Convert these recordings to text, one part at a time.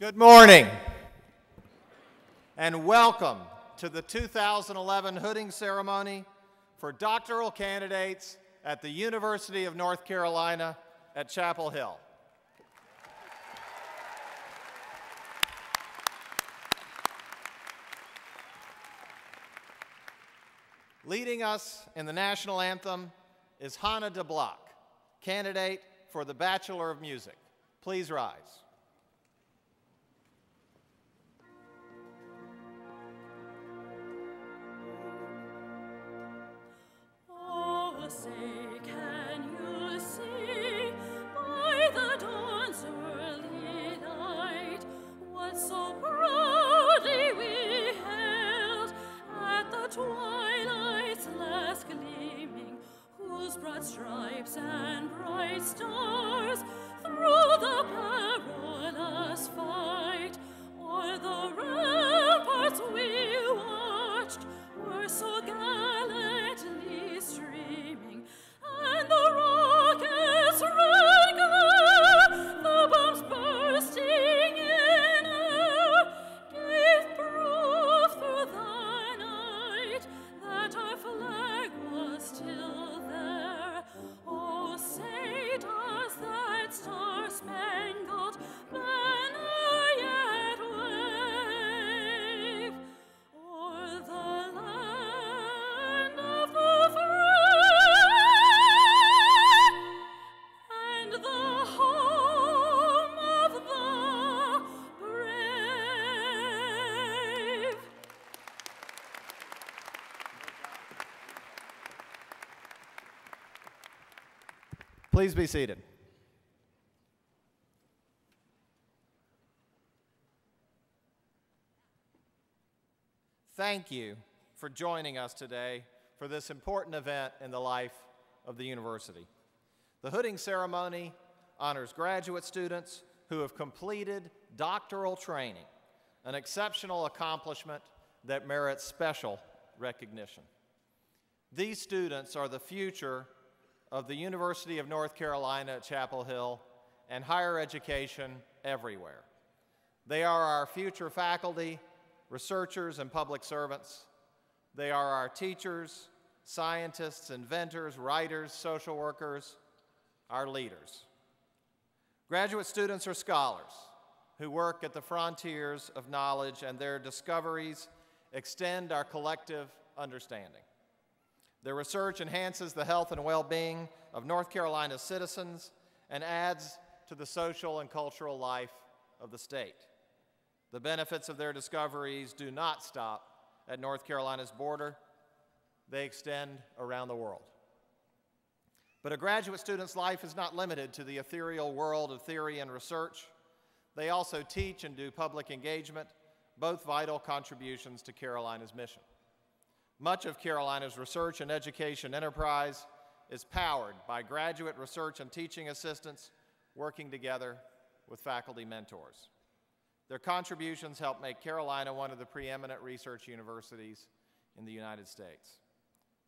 Good morning, and welcome to the 2011 hooding ceremony for doctoral candidates at the University of North Carolina at Chapel Hill. Leading us in the national anthem is Hannah DeBlock, candidate for the Bachelor of Music. Please rise. Stripes and bright stars through the perilous fight, o'er the ramparts we watched were so gallantly streaming, and the rockets red glare, the bombs bursting in air, gave proof through the night that our flag was still there. Oh, say does that star-spangled banner yet wave o'er the land of the free and the home of the brave? Please be seated. Thank you for joining us today for this important event in the life of the university. The hooding ceremony honors graduate students who have completed doctoral training, an exceptional accomplishment that merits special recognition. These students are the future of the University of North Carolina at Chapel Hill and higher education everywhere. They are our future faculty, researchers, and public servants. They are our teachers, scientists, inventors, writers, social workers, our leaders. Graduate students are scholars who work at the frontiers of knowledge, and their discoveries extend our collective understanding. Their research enhances the health and well-being of North Carolina's citizens and adds to the social and cultural life of the state. The benefits of their discoveries do not stop at North Carolina's border. They extend around the world. But a graduate student's life is not limited to the ethereal world of theory and research. They also teach and do public engagement, both vital contributions to Carolina's mission. Much of Carolina's research and education enterprise is powered by graduate research and teaching assistants working together with faculty mentors. Their contributions help make Carolina one of the preeminent research universities in the United States.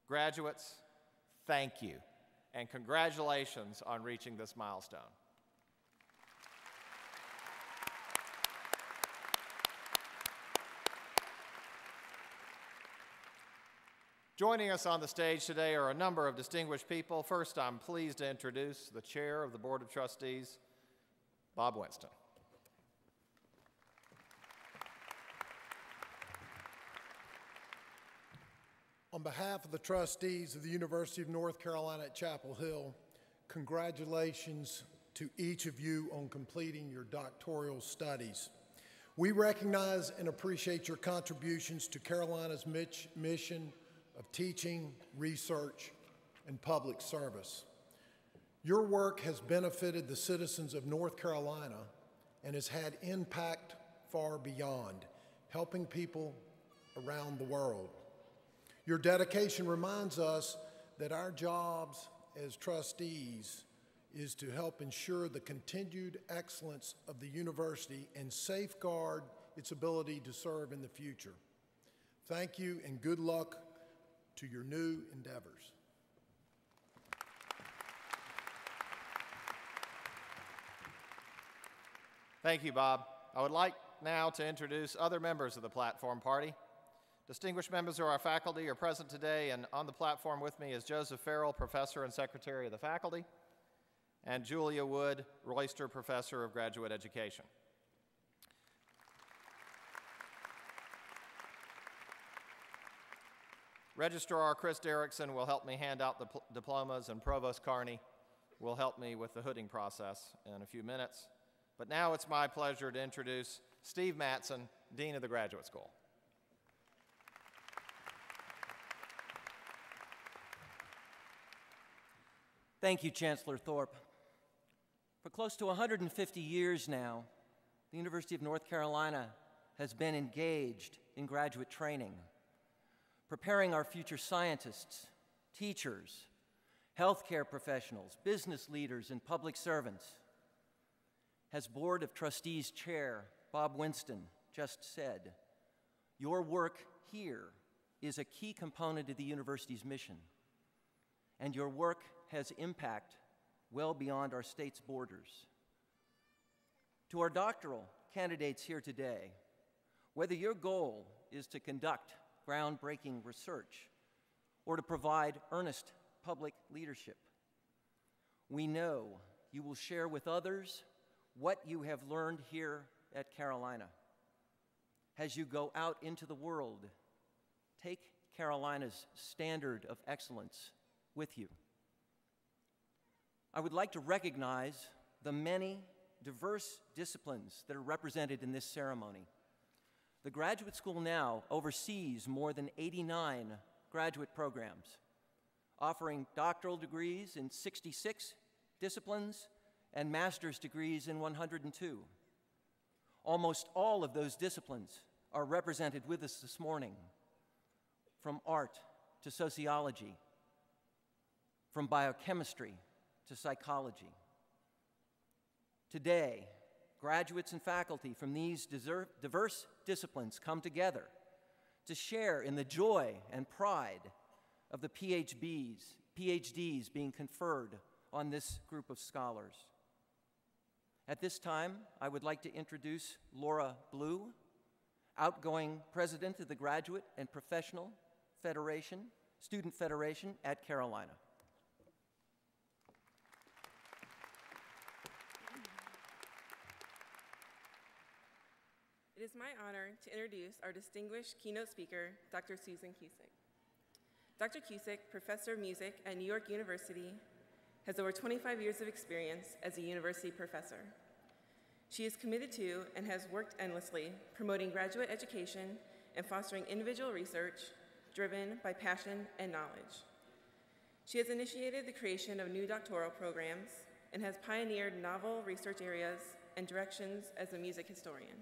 Graduates, thank you, and congratulations on reaching this milestone. Joining us on the stage today are a number of distinguished people. First, I'm pleased to introduce the Chair of the Board of Trustees, Bob Winston. On behalf of the trustees of the University of North Carolina at Chapel Hill, congratulations to each of you on completing your doctoral studies. We recognize and appreciate your contributions to Carolina's mission of teaching, research, and public service. Your work has benefited the citizens of North Carolina and has had impact far beyond, helping people around the world. Your dedication reminds us that our jobs as trustees is to help ensure the continued excellence of the university and safeguard its ability to serve in the future. Thank you and good luck to your new endeavors. Thank you, Bob. I would like now to introduce other members of the platform party. Distinguished members of our faculty are present today, and on the platform with me is Joseph Farrell, Professor and Secretary of the Faculty, and Julia Wood, Royster Professor of Graduate Education. Registrar Chris Derrickson will help me hand out the diplomas, and Provost Carney will help me with the hooding process in a few minutes. But now it's my pleasure to introduce Steve Matson, Dean of the Graduate School. Thank you, Chancellor Thorpe. For close to 150 years now, the University of North Carolina has been engaged in graduate training, preparing our future scientists, teachers, healthcare professionals, business leaders, and public servants. As Board of Trustees Chair Bob Winston just said, your work here is a key component of the university's mission, and your work has impact well beyond our state's borders. To our doctoral candidates here today, whether your goal is to conduct groundbreaking research or to provide earnest public leadership, we know you will share with others what you have learned here at Carolina. As you go out into the world, take Carolina's standard of excellence with you. I would like to recognize the many diverse disciplines that are represented in this ceremony. The graduate school now oversees more than 89 graduate programs, offering doctoral degrees in 66 disciplines and master's degrees in 102. Almost all of those disciplines are represented with us this morning, from art to sociology, from biochemistry to psychology. Today, graduates and faculty from these diverse disciplines come together to share in the joy and pride of the PhDs being conferred on this group of scholars. At this time, I would like to introduce Laura Blue, outgoing president of the Graduate and Professional Federation, Student Federation at Carolina. It is my honor to introduce our distinguished keynote speaker, Dr. Suzanne Cusick. Dr. Cusick, professor of music at New York University, has over 25 years of experience as a university professor. She is committed to and has worked endlessly promoting graduate education and fostering individual research driven by passion and knowledge. She has initiated the creation of new doctoral programs and has pioneered novel research areas and directions as a music historian.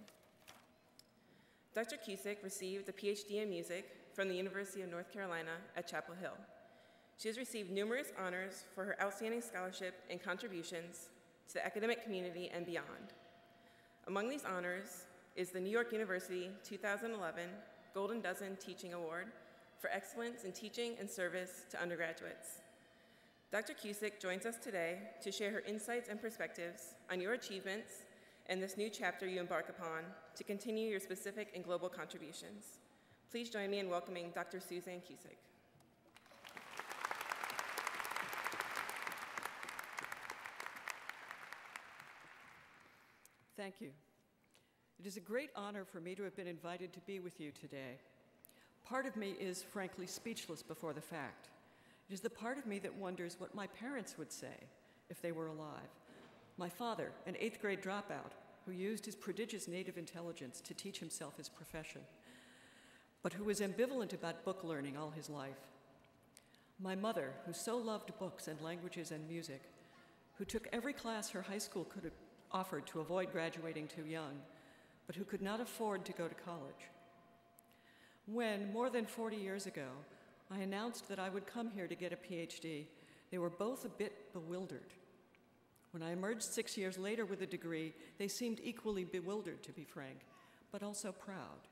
Dr. Cusick received a PhD in music from the University of North Carolina at Chapel Hill. She has received numerous honors for her outstanding scholarship and contributions to the academic community and beyond. Among these honors is the New York University 2011 Golden Dozen Teaching Award for excellence in teaching and service to undergraduates. Dr. Cusick joins us today to share her insights and perspectives on your achievements and this new chapter you embark upon to continue your specific and global contributions. Please join me in welcoming Dr. Suzanne Cusick. Thank you. It is a great honor for me to have been invited to be with you today. Part of me is frankly speechless before the fact. It is the part of me that wonders what my parents would say if they were alive. My father, an 8th grade dropout, who used his prodigious native intelligence to teach himself his profession, but who was ambivalent about book learning all his life. My mother, who so loved books and languages and music, who took every class her high school could have offered to avoid graduating too young, but who could not afford to go to college. When, more than 40 years ago, I announced that I would come here to get a PhD, they were both a bit bewildered. When I emerged 6 years later with a degree, they seemed equally bewildered, to be frank, but also proud.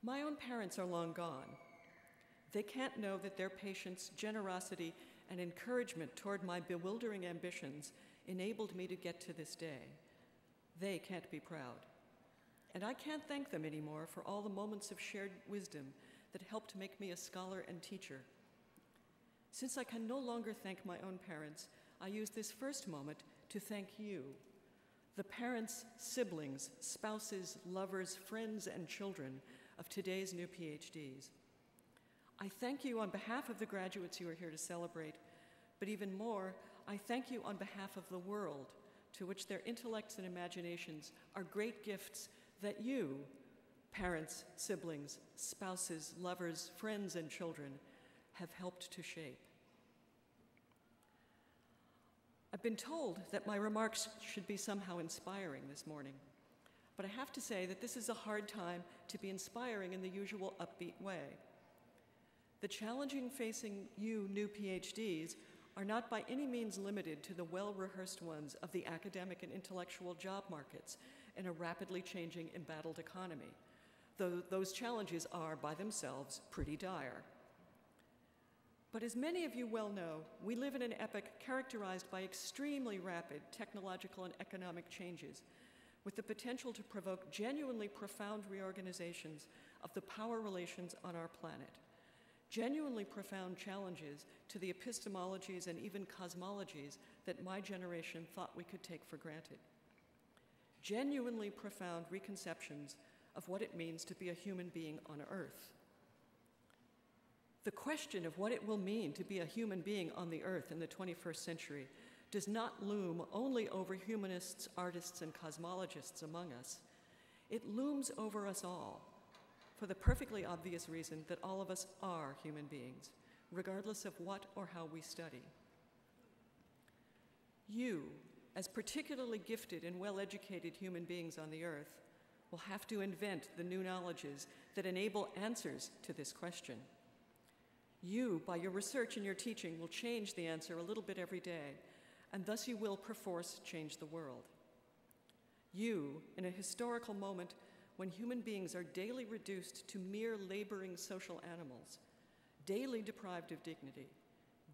My own parents are long gone. They can't know that their patience, generosity, and encouragement toward my bewildering ambitions enabled me to get to this day. They can't be proud. And I can't thank them anymore for all the moments of shared wisdom that helped make me a scholar and teacher. Since I can no longer thank my own parents, I use this first moment to thank you, the parents, siblings, spouses, lovers, friends, and children of today's new PhDs. I thank you on behalf of the graduates you are here to celebrate, but even more, I thank you on behalf of the world, to which their intellects and imaginations are great gifts that you, parents, siblings, spouses, lovers, friends, and children, have helped to shape. I've been told that my remarks should be somehow inspiring this morning, but I have to say that this is a hard time to be inspiring in the usual upbeat way. The challenging facing you new PhDs are not by any means limited to the well-rehearsed ones of the academic and intellectual job markets in a rapidly changing, embattled economy, though those challenges are, by themselves, pretty dire. But as many of you well know, we live in an epoch characterized by extremely rapid technological and economic changes, with the potential to provoke genuinely profound reorganizations of the power relations on our planet, genuinely profound challenges to the epistemologies and even cosmologies that my generation thought we could take for granted, genuinely profound reconceptions of what it means to be a human being on Earth. The question of what it will mean to be a human being on the Earth in the 21st century does not loom only over humanists, artists, and cosmologists among us. It looms over us all, for the perfectly obvious reason that all of us are human beings, regardless of what or how we study. You, as particularly gifted and well-educated human beings on the Earth, will have to invent the new knowledges that enable answers to this question. You, by your research and your teaching, will change the answer a little bit every day, and thus you will perforce change the world. You, in a historical moment when human beings are daily reduced to mere laboring social animals, daily deprived of dignity,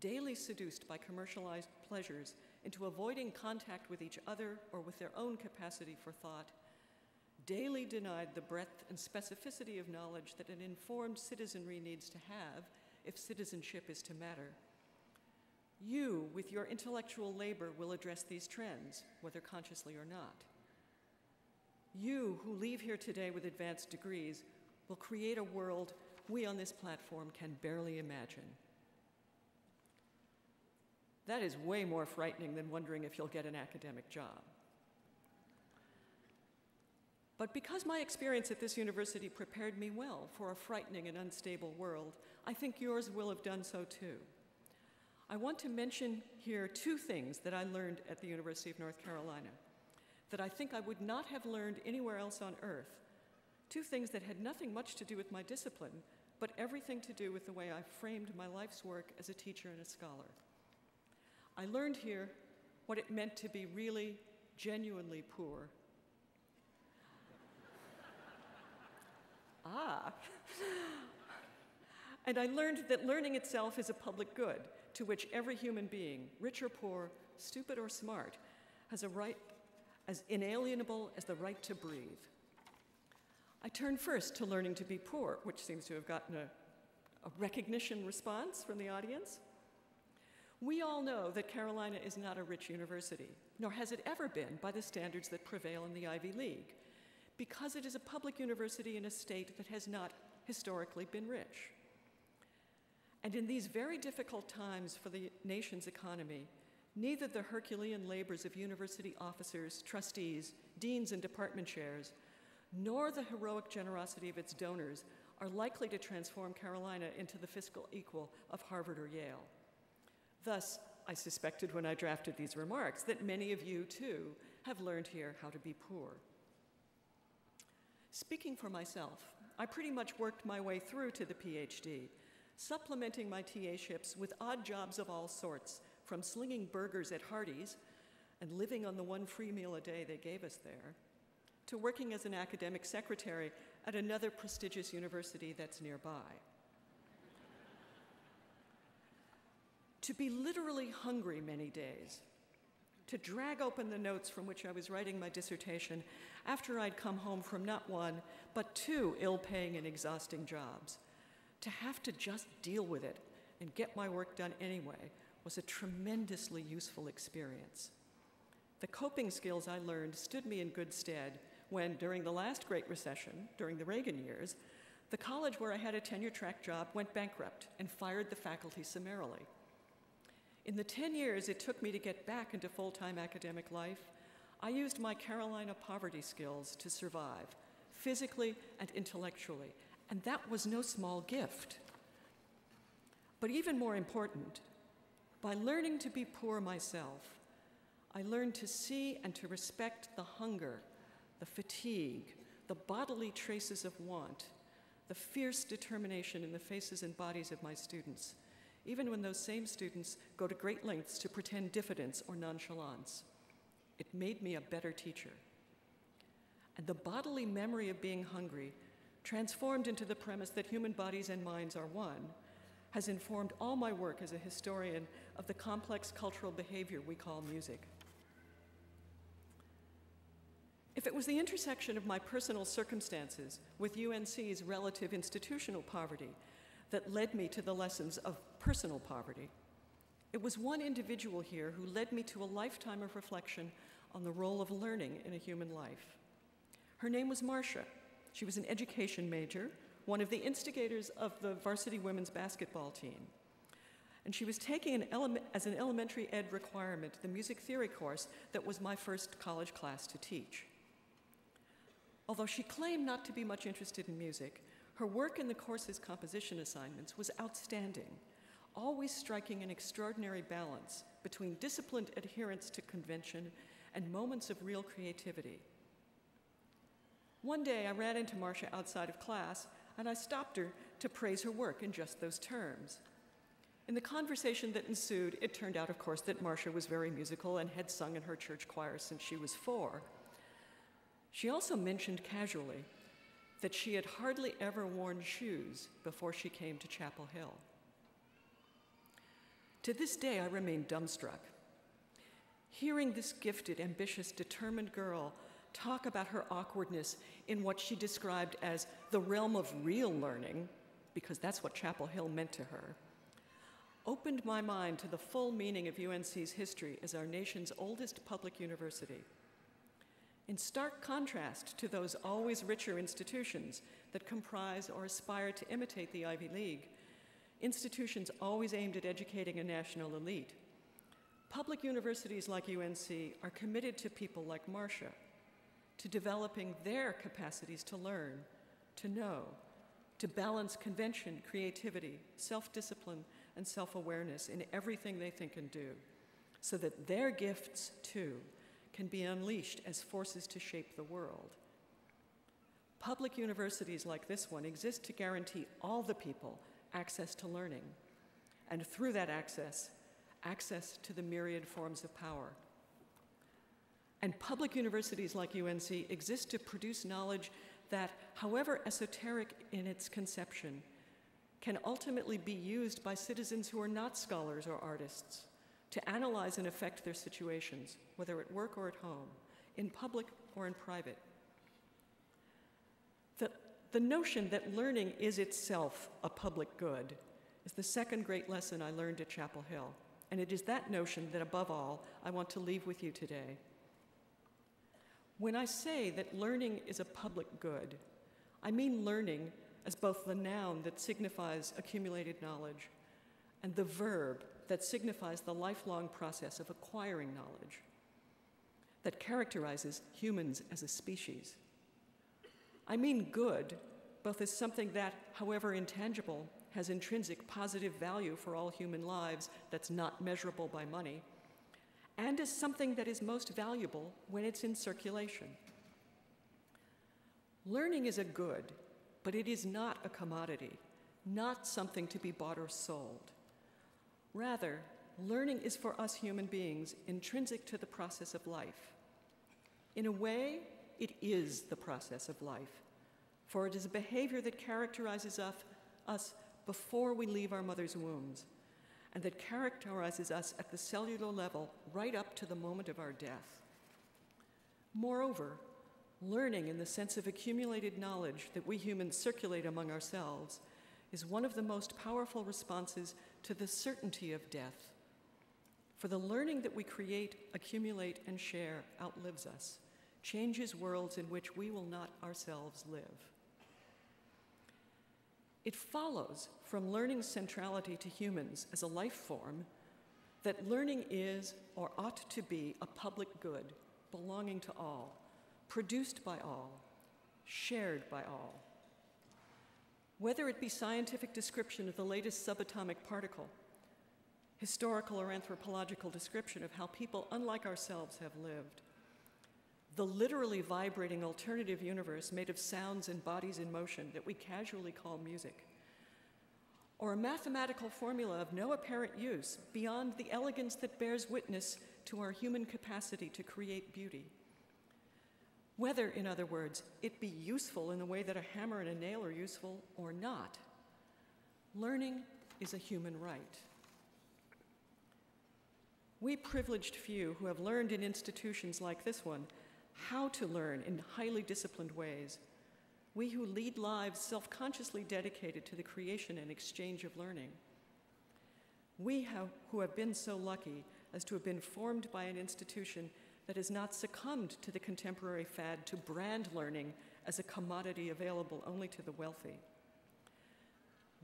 daily seduced by commercialized pleasures into avoiding contact with each other or with their own capacity for thought, daily denied the breadth and specificity of knowledge that an informed citizenry needs to have if citizenship is to matter. You, with your intellectual labor, will address these trends, whether consciously or not. You, who leave here today with advanced degrees, will create a world we on this platform can barely imagine. That is way more frightening than wondering if you'll get an academic job. But because my experience at this university prepared me well for a frightening and unstable world, I think yours will have done so too. I want to mention here two things that I learned at the University of North Carolina that I think I would not have learned anywhere else on earth. Two things that had nothing much to do with my discipline, but everything to do with the way I framed my life's work as a teacher and a scholar. I learned here what it meant to be really, genuinely poor. And I learned that learning itself is a public good to which every human being, rich or poor, stupid or smart, has a right as inalienable as the right to breathe. I turned first to learning to be poor, which seems to have gotten a recognition response from the audience. We all know that Carolina is not a rich university, nor has it ever been by the standards that prevail in the Ivy League, because it is a public university in a state that has not historically been rich. And in these very difficult times for the nation's economy, neither the Herculean labors of university officers, trustees, deans, and department chairs, nor the heroic generosity of its donors are likely to transform Carolina into the fiscal equal of Harvard or Yale. Thus, I suspected when I drafted these remarks that many of you, too, have learned here how to be poor. Speaking for myself, I pretty much worked my way through to the PhD, supplementing my TA-ships with odd jobs of all sorts, from slinging burgers at Hardee's and living on the one free meal a day they gave us there, to working as an academic secretary at another prestigious university that's nearby. To be literally hungry many days, to drag open the notes from which I was writing my dissertation after I'd come home from not one, but two ill-paying and exhausting jobs. To have to just deal with it and get my work done anyway was a tremendously useful experience. The coping skills I learned stood me in good stead when, during the last Great Recession, during the Reagan years, the college where I had a tenure-track job went bankrupt and fired the faculty summarily. In the 10 years it took me to get back into full-time academic life, I used my Carolina poverty skills to survive, physically and intellectually, and that was no small gift. But even more important, by learning to be poor myself, I learned to see and to respect the hunger, the fatigue, the bodily traces of want, the fierce determination in the faces and bodies of my students, even when those same students go to great lengths to pretend diffidence or nonchalance. It made me a better teacher. And the bodily memory of being hungry, transformed into the premise that human bodies and minds are one, has informed all my work as a historian of the complex cultural behavior we call music. If it was the intersection of my personal circumstances with UNC's relative institutional poverty that led me to the lessons of personal poverty, it was one individual here who led me to a lifetime of reflection on the role of learning in a human life. Her name was Marcia. She was an education major, one of the instigators of the varsity women's basketball team. And she was taking as an elementary ed requirement the music theory course that was my first college class to teach. Although she claimed not to be much interested in music, her work in the course's composition assignments was outstanding, always striking an extraordinary balance between disciplined adherence to convention and moments of real creativity. One day I ran into Marcia outside of class, and I stopped her to praise her work in just those terms. In the conversation that ensued, it turned out, of course, that Marcia was very musical and had sung in her church choir since she was 4. She also mentioned casually that she had hardly ever worn shoes before she came to Chapel Hill. To this day, I remain dumbstruck. Hearing this gifted, ambitious, determined girl talk about her awkwardness in what she described as the realm of real learning, because that's what Chapel Hill meant to her, opened my mind to the full meaning of UNC's history as our nation's oldest public university. In stark contrast to those always richer institutions that comprise or aspire to imitate the Ivy League, institutions always aimed at educating a national elite, public universities like UNC are committed to people like Marcia, to developing their capacities to learn, to know, to balance convention, creativity, self-discipline, and self-awareness in everything they think and do, so that their gifts, too, can be unleashed as forces to shape the world. Public universities like this one exist to guarantee all the people access to learning, and through that access to the myriad forms of power. And public universities like UNC exist to produce knowledge that, however esoteric in its conception, can ultimately be used by citizens who are not scholars or artists to analyze and affect their situations, whether at work or at home, in public or in private. The notion that learning is itself a public good is the second great lesson I learned at Chapel Hill, and it is that notion that, above all, I want to leave with you today. When I say that learning is a public good, I mean learning as both the noun that signifies accumulated knowledge and the verb that signifies the lifelong process of acquiring knowledge that characterizes humans as a species. I mean good, both as something that, however intangible, has intrinsic positive value for all human lives that's not measurable by money, and as something that is most valuable when it's in circulation. Learning is a good, but it is not a commodity, not something to be bought or sold. Rather, learning is for us human beings intrinsic to the process of life. In a way, it is the process of life, for it is a behavior that characterizes us before we leave our mother's wombs, and that characterizes us at the cellular level right up to the moment of our death. Moreover, learning in the sense of accumulated knowledge that we humans circulate among ourselves is one of the most powerful responses to the certainty of death. For the learning that we create, accumulate, and share outlives us, changes worlds in which we will not ourselves live. It follows from learning's centrality to humans as a life form that learning is or ought to be a public good belonging to all, produced by all, shared by all. Whether it be scientific description of the latest subatomic particle, historical or anthropological description of how people unlike ourselves have lived, the literally vibrating alternative universe made of sounds and bodies in motion that we casually call music, or a mathematical formula of no apparent use beyond the elegance that bears witness to our human capacity to create beauty. Whether, in other words, it be useful in the way that a hammer and a nail are useful or not, learning is a human right. We privileged few who have learned in institutions like this one how to learn in highly disciplined ways, we who lead lives self-consciously dedicated to the creation and exchange of learning, we who have been so lucky as to have been formed by an institution that has not succumbed to the contemporary fad to brand learning as a commodity available only to the wealthy.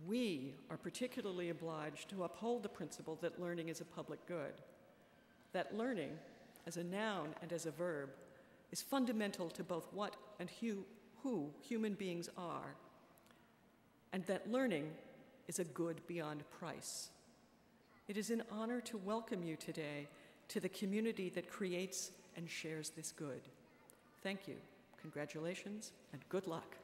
We are particularly obliged to uphold the principle that learning is a public good, that learning, as a noun and as a verb, is fundamental to both what and who human beings are, and that learning is a good beyond price. It is an honor to welcome you today to the community that creates and shares this good. Thank you, congratulations, and good luck.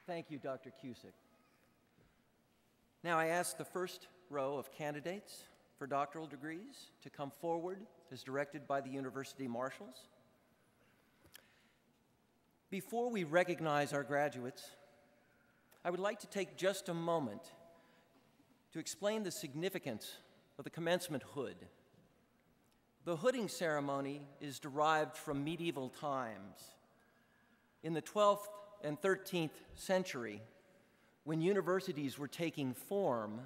Thank you, Dr. Cusick. Now I ask the first row of candidates for doctoral degrees to come forward as directed by the University Marshals. Before we recognize our graduates, I would like to take just a moment to explain the significance of the commencement hood. The hooding ceremony is derived from medieval times. In the 12th and 13th century, when universities were taking form,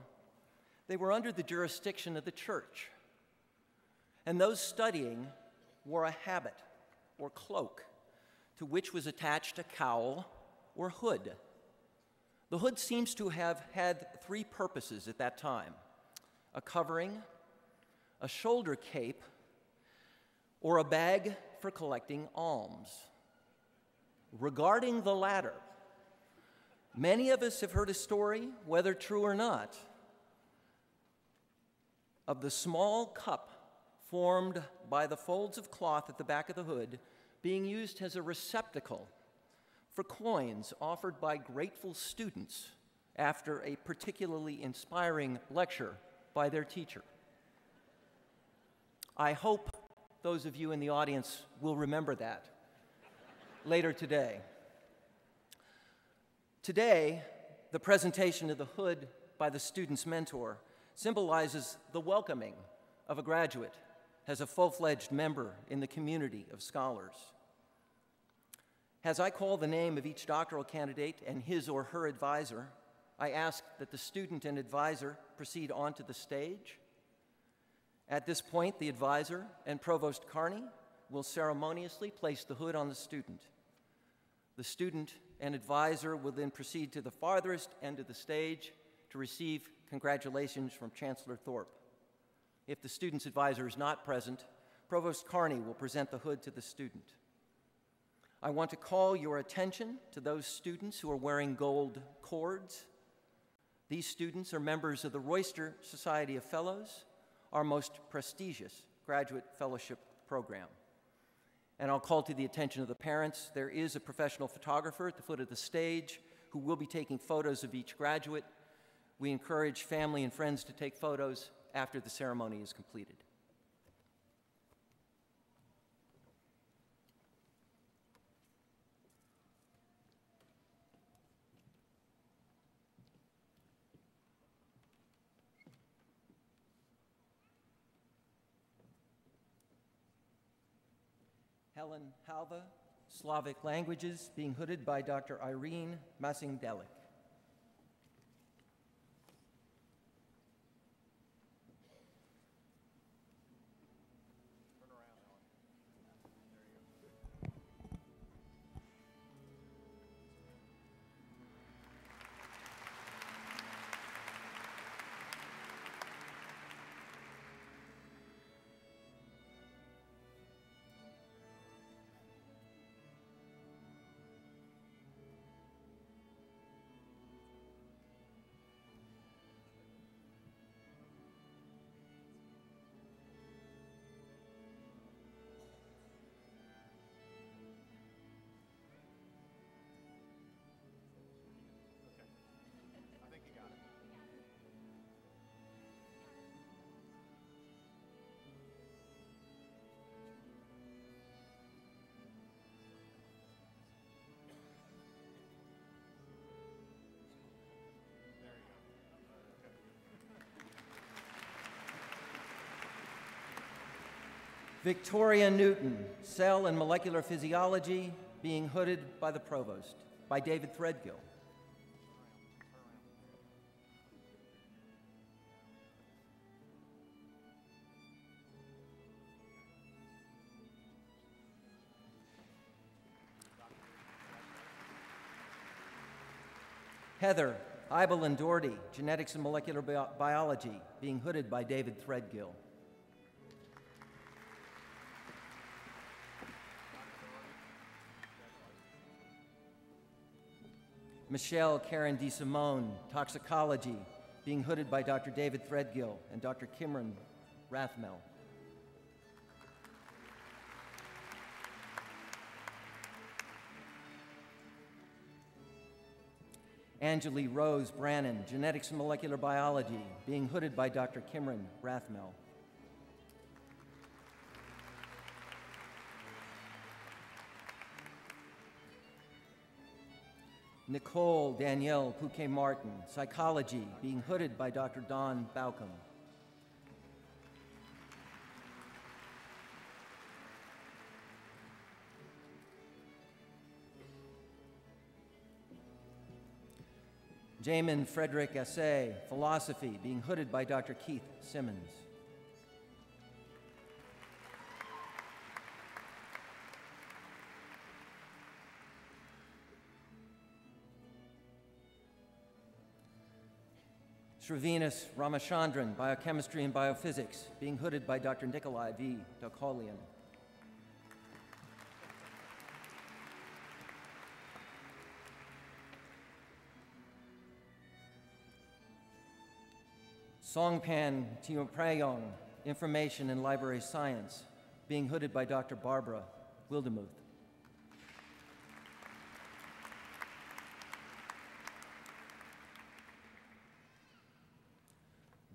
they were under the jurisdiction of the church. And those studying wore a habit or cloak to which was attached a cowl or hood. The hood seems to have had three purposes at that time: a covering, a shoulder cape, or a bag for collecting alms. Regarding the latter, many of us have heard a story, whether true or not, of the small cup formed by the folds of cloth at the back of the hood being used as a receptacle for coins offered by grateful students after a particularly inspiring lecture by their teacher. I hope those of you in the audience will remember that later today. Today, the presentation of the hood by the student's mentor symbolizes the welcoming of a graduate as a full-fledged member in the community of scholars. As I call the name of each doctoral candidate and his or her advisor, I ask that the student and advisor proceed onto the stage. At this point, the advisor and Provost Carney will ceremoniously place the hood on the student. The student and advisor will then proceed to the farthest end of the stage to receive congratulations from Chancellor Thorpe. If the student's advisor is not present, Provost Carney will present the hood to the student. I want to call your attention to those students who are wearing gold cords. These students are members of the Royster Society of Fellows, our most prestigious graduate fellowship program. And I'll call to the attention of the parents, there is a professional photographer at the foot of the stage who will be taking photos of each graduate. We encourage family and friends to take photos after the ceremony is completed. Helen Halva, Slavic Languages, being hooded by Dr. Irene Masing-Delik. I think you got it. There you go. Okay. Victoria Newton, Cell and Molecular Physiology, being hooded by the Provost, by David Threadgill. Heather Ibelin Doherty, Genetics and Molecular Biology, being hooded by David Threadgill. Michelle Karen DeSimone, Toxicology, being hooded by Dr. David Threadgill and Dr. Kimron Rathmel. Angeli Rose Brannon, Genetics and Molecular Biology, being hooded by Dr. Kimron Rathmel. Nicole Danielle Pouquet-Martin, Psychology, being hooded by Dr. Don Baucom. Jamin Frederick Assay, Philosophy, being hooded by Dr. Keith Simmons. Sravinas Ramachandran, Biochemistry and Biophysics, being hooded by Dr. Nikolai V. Dokolian. Songpan Tioprayong, Information and Library Science, being hooded by Dr. Barbara Wildemuth.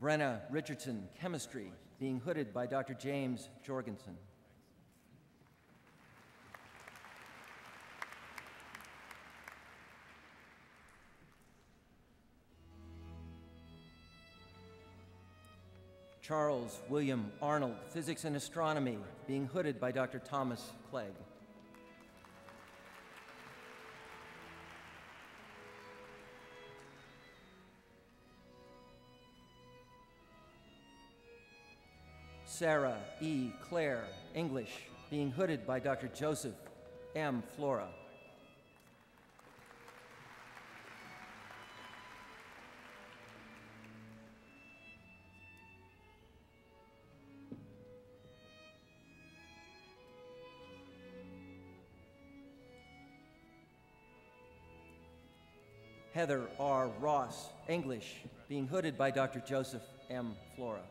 Brenna Richardson, Chemistry, being hooded by Dr. James Jorgensen. Charles William Arnold, Physics and Astronomy, being hooded by Dr. Thomas Clegg. Sarah E. Clare, English, being hooded by Dr. Joseph M. Flora. Heather R. Ross, English, being hooded by Dr. Joseph M. Flora.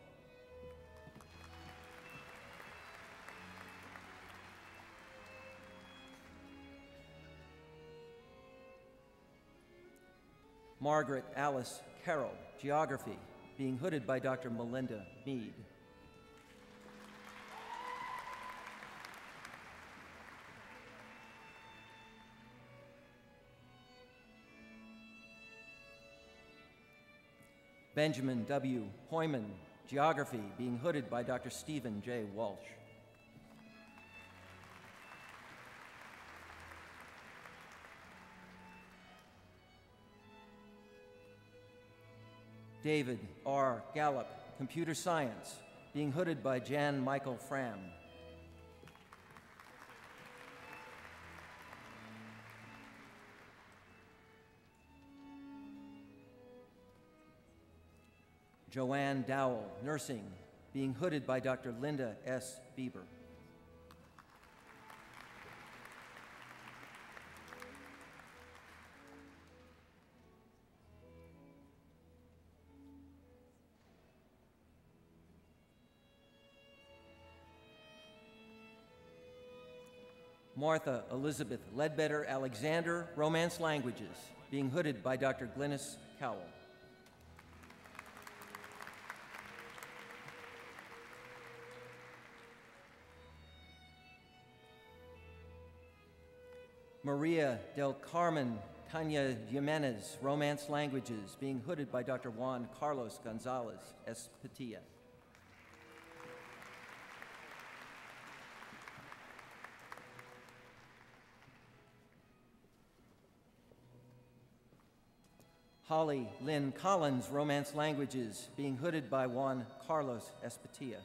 Margaret Alice Carroll, Geography, being hooded by Dr. Melinda Mead. Benjamin W. Hoyman, Geography, being hooded by Dr. Stephen J. Walsh. David R. Gallup, Computer Science, being hooded by Jan Michael Fram. Joanne Dowell, Nursing, being hooded by Dr. Linda S. Bieber. Martha Elizabeth Ledbetter Alexander, Romance Languages, being hooded by Dr. Glynis Cowell. Maria del Carmen Tanya Jimenez, Romance Languages, being hooded by Dr. Juan Carlos Gonzalez Espatilla. Holly Lynn Collins, Romance Languages, being hooded by Juan Carlos Espatilla.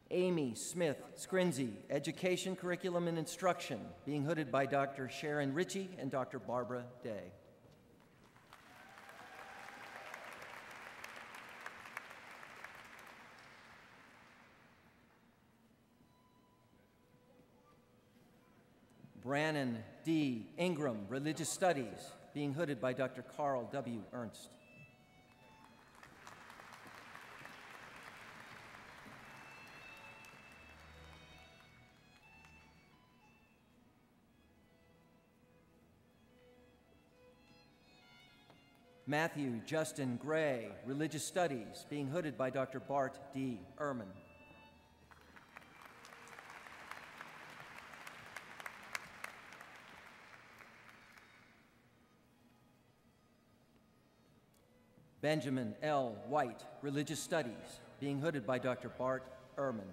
Amy Smith Scrinzi, Education, Curriculum, and Instruction, being hooded by Dr. Sharon Ritchie and Dr. Barbara Day. Brannon D. Ingram, Religious Studies, being hooded by Dr. Carl W. Ernst. Matthew Justin Gray, Religious Studies, being hooded by Dr. Bart D. Ehrman. Benjamin L. White, Religious Studies, being hooded by Dr. Bart Ehrman.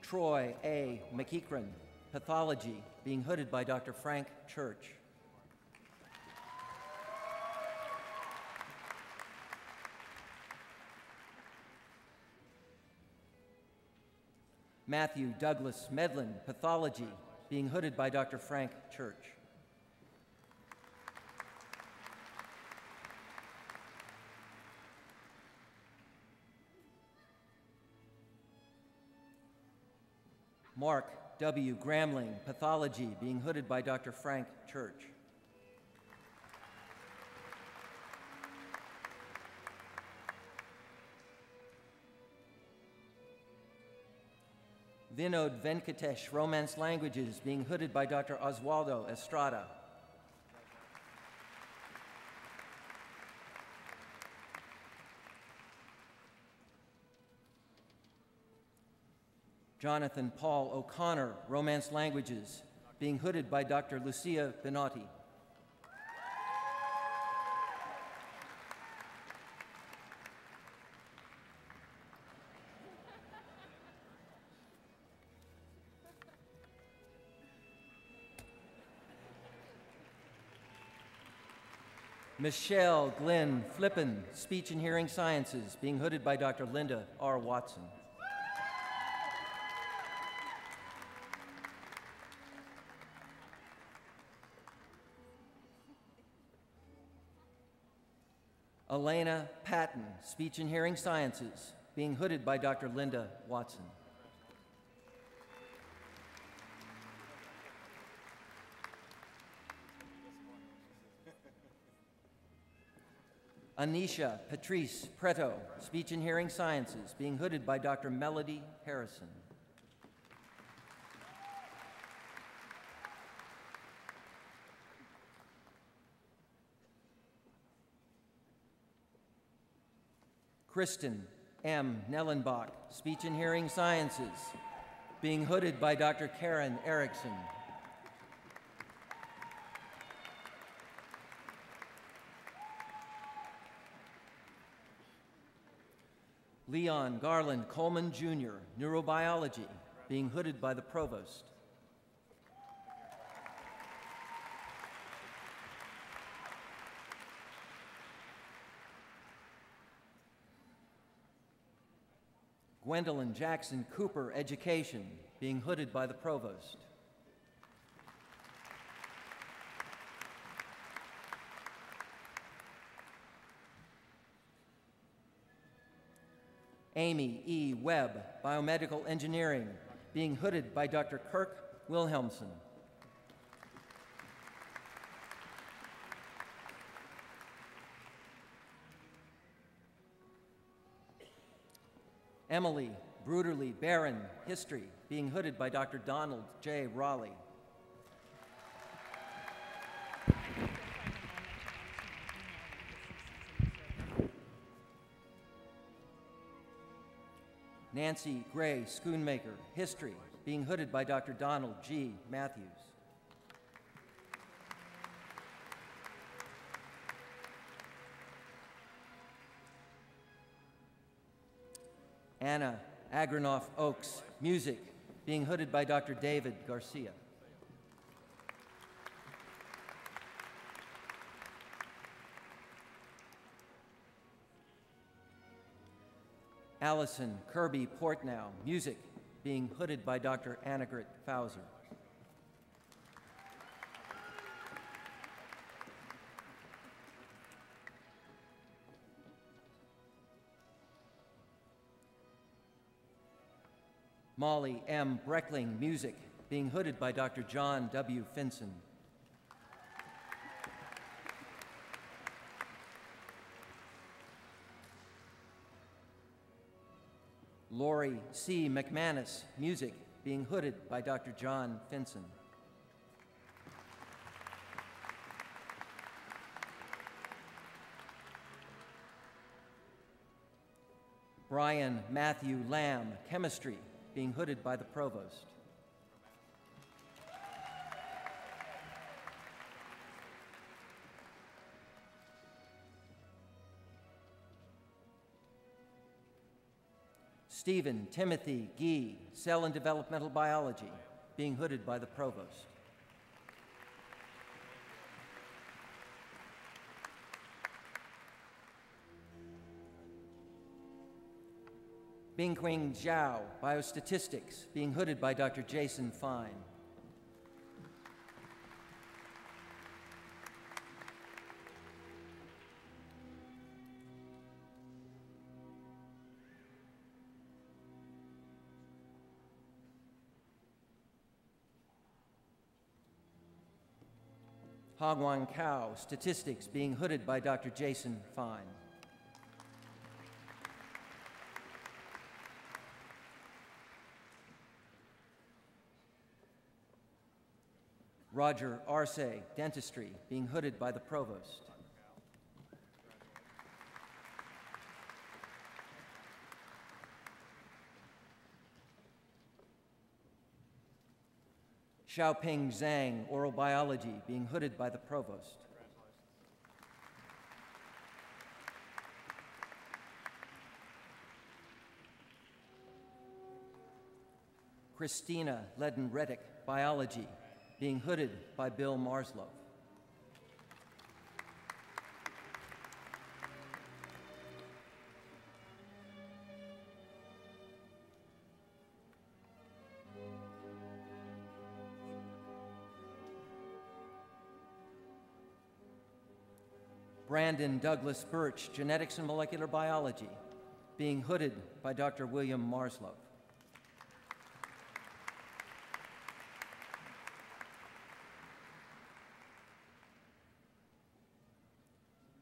Troy A. McEachran, Pathology, being hooded by Dr. Frank Church. Matthew Douglas Medlin, Pathology, being hooded by Dr. Frank Church. Mark W. Gramling, Pathology, being hooded by Dr. Frank Church. Vinod Venkatesh, Romance Languages, being hooded by Dr. Oswaldo Estrada. Jonathan Paul O'Connor, Romance Languages, being hooded by Dr. Lucia Benotti. Michelle Glenn Flippen, Speech and Hearing Sciences, being hooded by Dr. Linda R. Watson. Elena Patton, Speech and Hearing Sciences, being hooded by Dr. Linda Watson. Anisha Patrice Preto, Speech and Hearing Sciences, being hooded by Dr. Melody Harrison. Kristen M. Nellenbach, Speech and Hearing Sciences, being hooded by Dr. Karen Erickson. Leon Garland Coleman, Jr., Neurobiology, being hooded by the Provost. Gwendolyn Jackson Cooper, Education, being hooded by the Provost. Amy E. Webb, Biomedical Engineering, being hooded by Dr. Kirk Wilhelmsen. Emily Bruderly Barron, History, being hooded by Dr. Donald J. Raleigh. Nancy Gray Schoonmaker, History, being hooded by Dr. Donald G. Matthews. Anna Agranoff Oaks, Music, being hooded by Dr. David Garcia. Allison Kirby Portnow, Music, being hooded by Dr. Annegret Fauser. Molly M. Breckling, Music, being hooded by Dr. John W. Finson. Lori C. McManus, Music, being hooded by Dr. John Finson. Brian Matthew Lamb, Chemistry, being hooded by the Provost. Stephen Timothy Gee, Cell and Developmental Biology, being hooded by the Provost. Bingqing Zhao, Biostatistics, being hooded by Dr. Jason Fine. Hagwan Kao, Statistics, being hooded by Dr. Jason Fine. Roger Arce, Dentistry, being hooded by the Provost. Xiaoping Zhang, Oral Biology, being hooded by the Provost. Christina Ledden-Reddick, Biology, being hooded by Bill Marslow. Brandon Douglas Birch, Genetics and Molecular Biology, being hooded by Dr. William Marslow.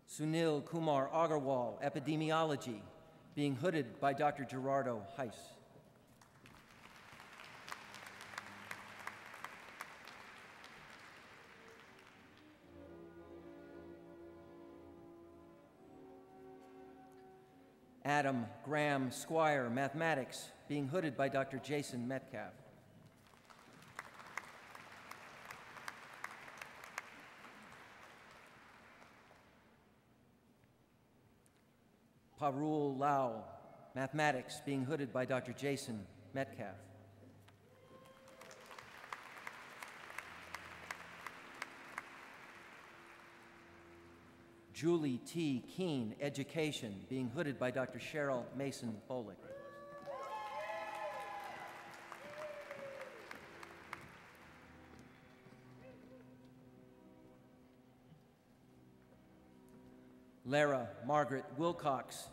Sunil Kumar Agarwal, Epidemiology, being hooded by Dr. Gerardo Heiss. Adam Graham Squire, Mathematics, being hooded by Dr. Jason Metcalf. Parul Lau, Mathematics, being hooded by Dr. Jason Metcalf. Julie T. Keene, Education, being hooded by Dr. Cheryl Mason-Bolick. Lara Margaret Willocks,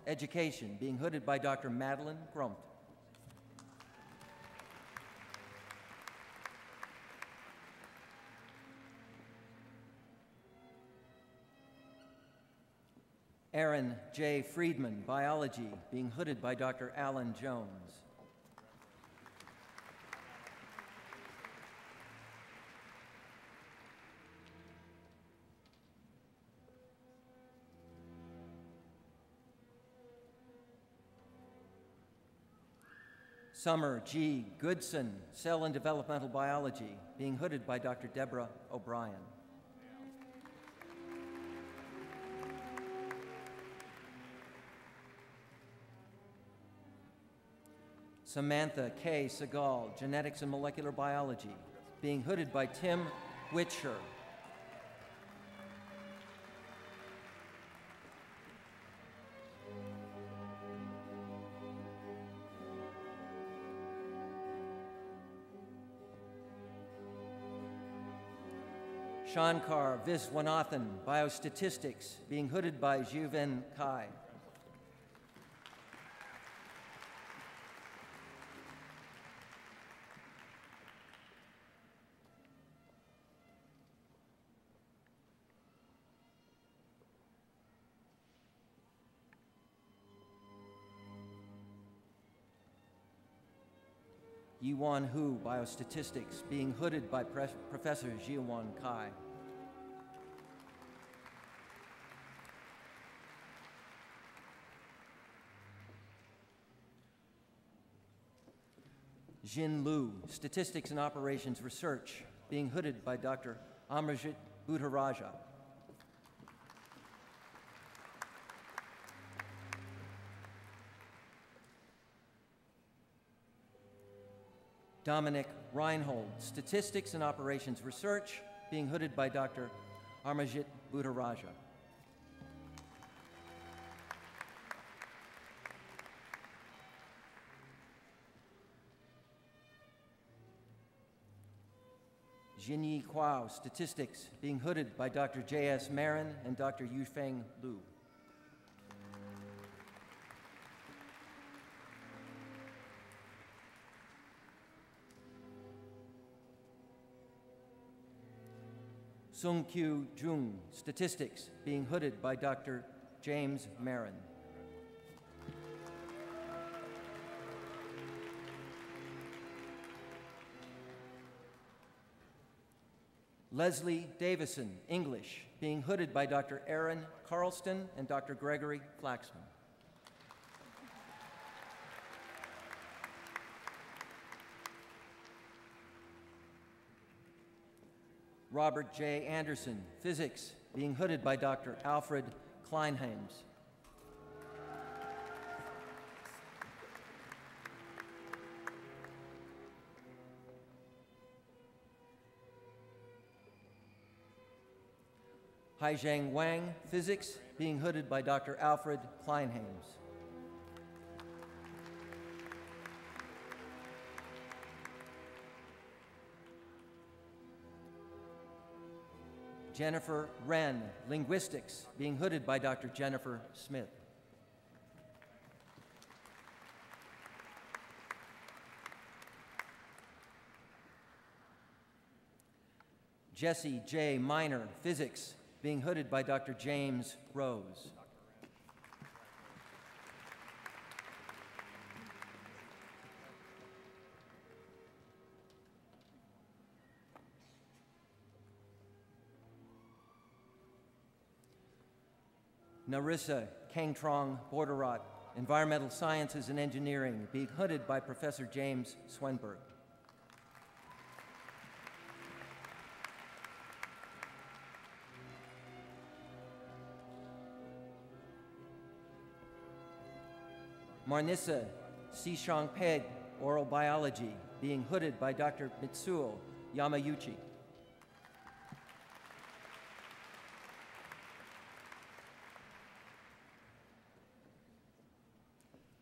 Education, being hooded by Dr. Madeline Grumpt. Aaron J. Friedman, Biology, being hooded by Dr. Alan Jones. Summer G. Goodson, Cell and Developmental Biology, being hooded by Dr. Deborah O'Brien. Samantha K. Segal, Genetics and Molecular Biology, being hooded by Tim Whitcher. Shankar Viswanathan, Biostatistics, being hooded by Juven Kai. Yiwan Hu, Biostatistics, being hooded by Professor Jiwan Kai. Jin Lu, Statistics and Operations Research, being hooded by Dr. Amarjit Buddharaja. Dominic Reinhold, Statistics and Operations Research, being hooded by Dr. Amarjit Buddharaja. Jinyi Kuo, Statistics, being hooded by Dr. J.S. Marin and Dr. Yufeng Lu. Sung Kyu Jung, Statistics, being hooded by Dr. James Marin. Leslie Davison, English, being hooded by Dr. Aaron Carlston and Dr. Gregory Flaxman. Robert J. Anderson, Physics, being hooded by Dr. Alfred Kleinheims. Haizheng Wang, Physics, being hooded by Dr. Alfred Kleinheims. Jennifer Wren, Linguistics, being hooded by Dr. Jennifer Smith. Jesse J. Minor, Physics, being hooded by Dr. James Rose. Narissa Kangtrong Borderat, Environmental Sciences and Engineering, being hooded by Professor James Swenberg. Marnissa Sishang Peg, Oral Biology, being hooded by Dr. Mitsuo Yamayuchi.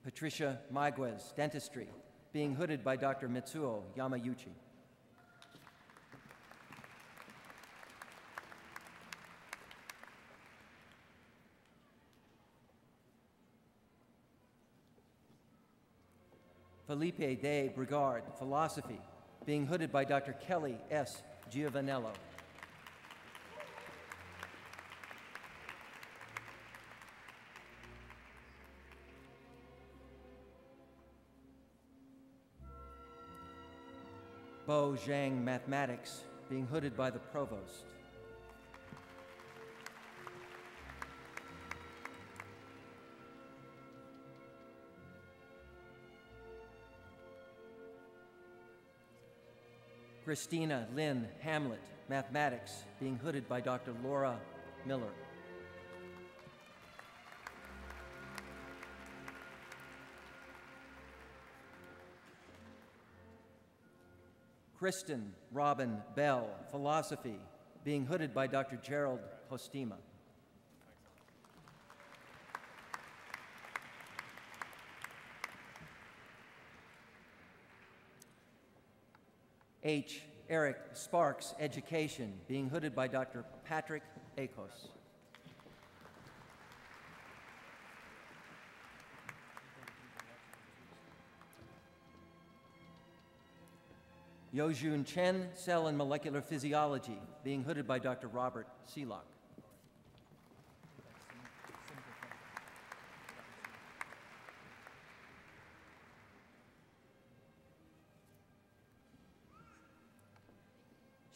Patricia Maiguez, Dentistry, being hooded by Dr. Mitsuo Yamayuchi. Felipe de Brigard, Philosophy, being hooded by Dr. Kelly S. Giovanello. Bo Zhang, Mathematics, being hooded by the Provost. Christina Lynn Hamlet, Mathematics, being hooded by Dr. Laura Miller. Kristen Robin Bell, Philosophy, being hooded by Dr. Gerald Postima. H. Eric Sparks, Education, being hooded by Dr. Patrick Akos. Yojun Chen, Cell and Molecular Physiology, being hooded by Dr. Robert Seelock.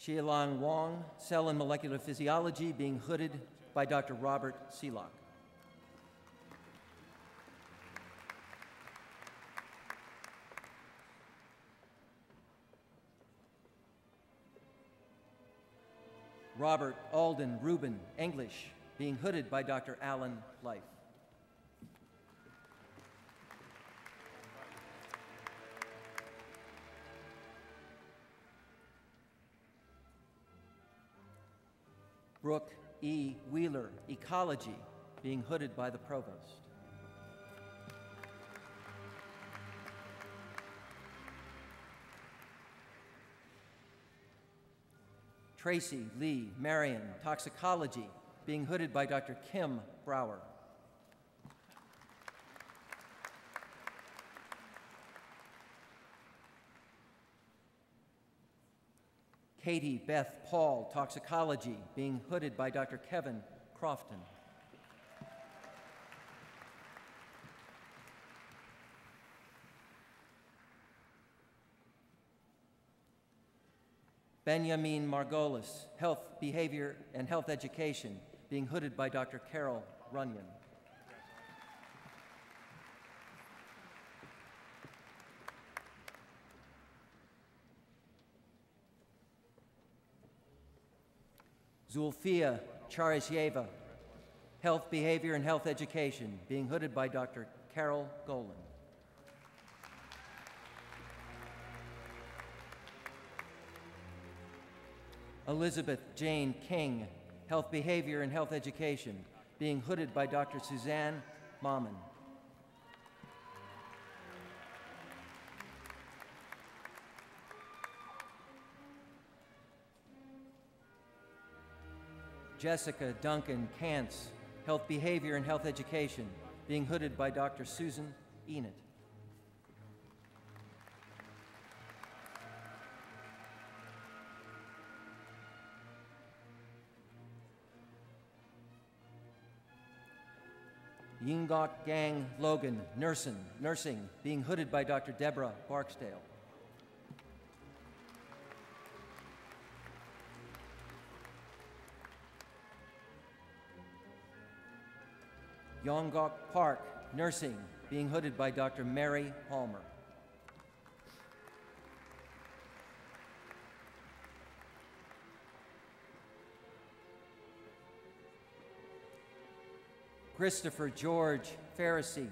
Xiaolong Wang, Cell and Molecular Physiology, being hooded by Dr. Robert Seelock. Robert Alden Rubin, English, being hooded by Dr. Alan Life. Brooke E. Wheeler, Ecology, being hooded by the Provost. Tracy Lee Marion, Toxicology, being hooded by Dr. Kim Brower. Katie Beth Paul, Toxicology, being hooded by Dr. Kevin Crofton. Benjamin Margolis, Health, Behavior, and Health Education, being hooded by Dr. Carol Runyon. Zulfia Charisyeva, Health, Behavior, and Health Education, being hooded by Dr. Carol Golan. Elizabeth Jane King, Health, Behavior, and Health Education, being hooded by Dr. Suzanne Maumon. Jessica Duncan Kantz, Health, Behavior, and Health Education, being hooded by Dr. Susan Enid. Yingok Gang Logan, Nursing, being hooded by Dr. Deborah Barksdale. Yonggok Park, Nursing, being hooded by Dr. Mary Palmer. Christopher George Pharisee,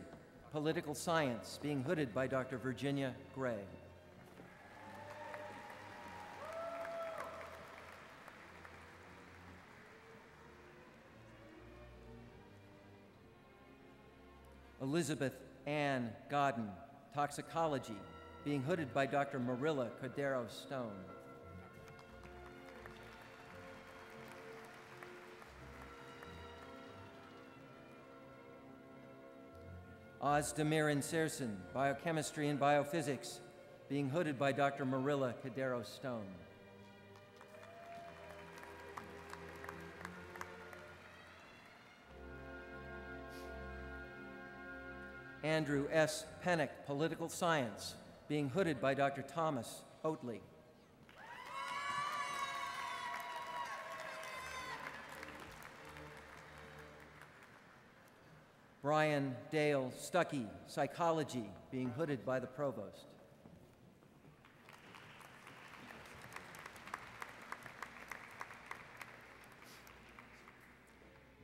Political Science, being hooded by Dr. Virginia Gray. Elizabeth Ann Godden, Toxicology, being hooded by Dr. Marilla Cordero Stone. Ozdemir Inserson, Biochemistry and Biophysics, being hooded by Dr. Marilla Cordero Stone. Andrew S. Pennock, Political Science, being hooded by Dr. Thomas Oatley. Brian Dale Stuckey, Psychology, being hooded by the Provost.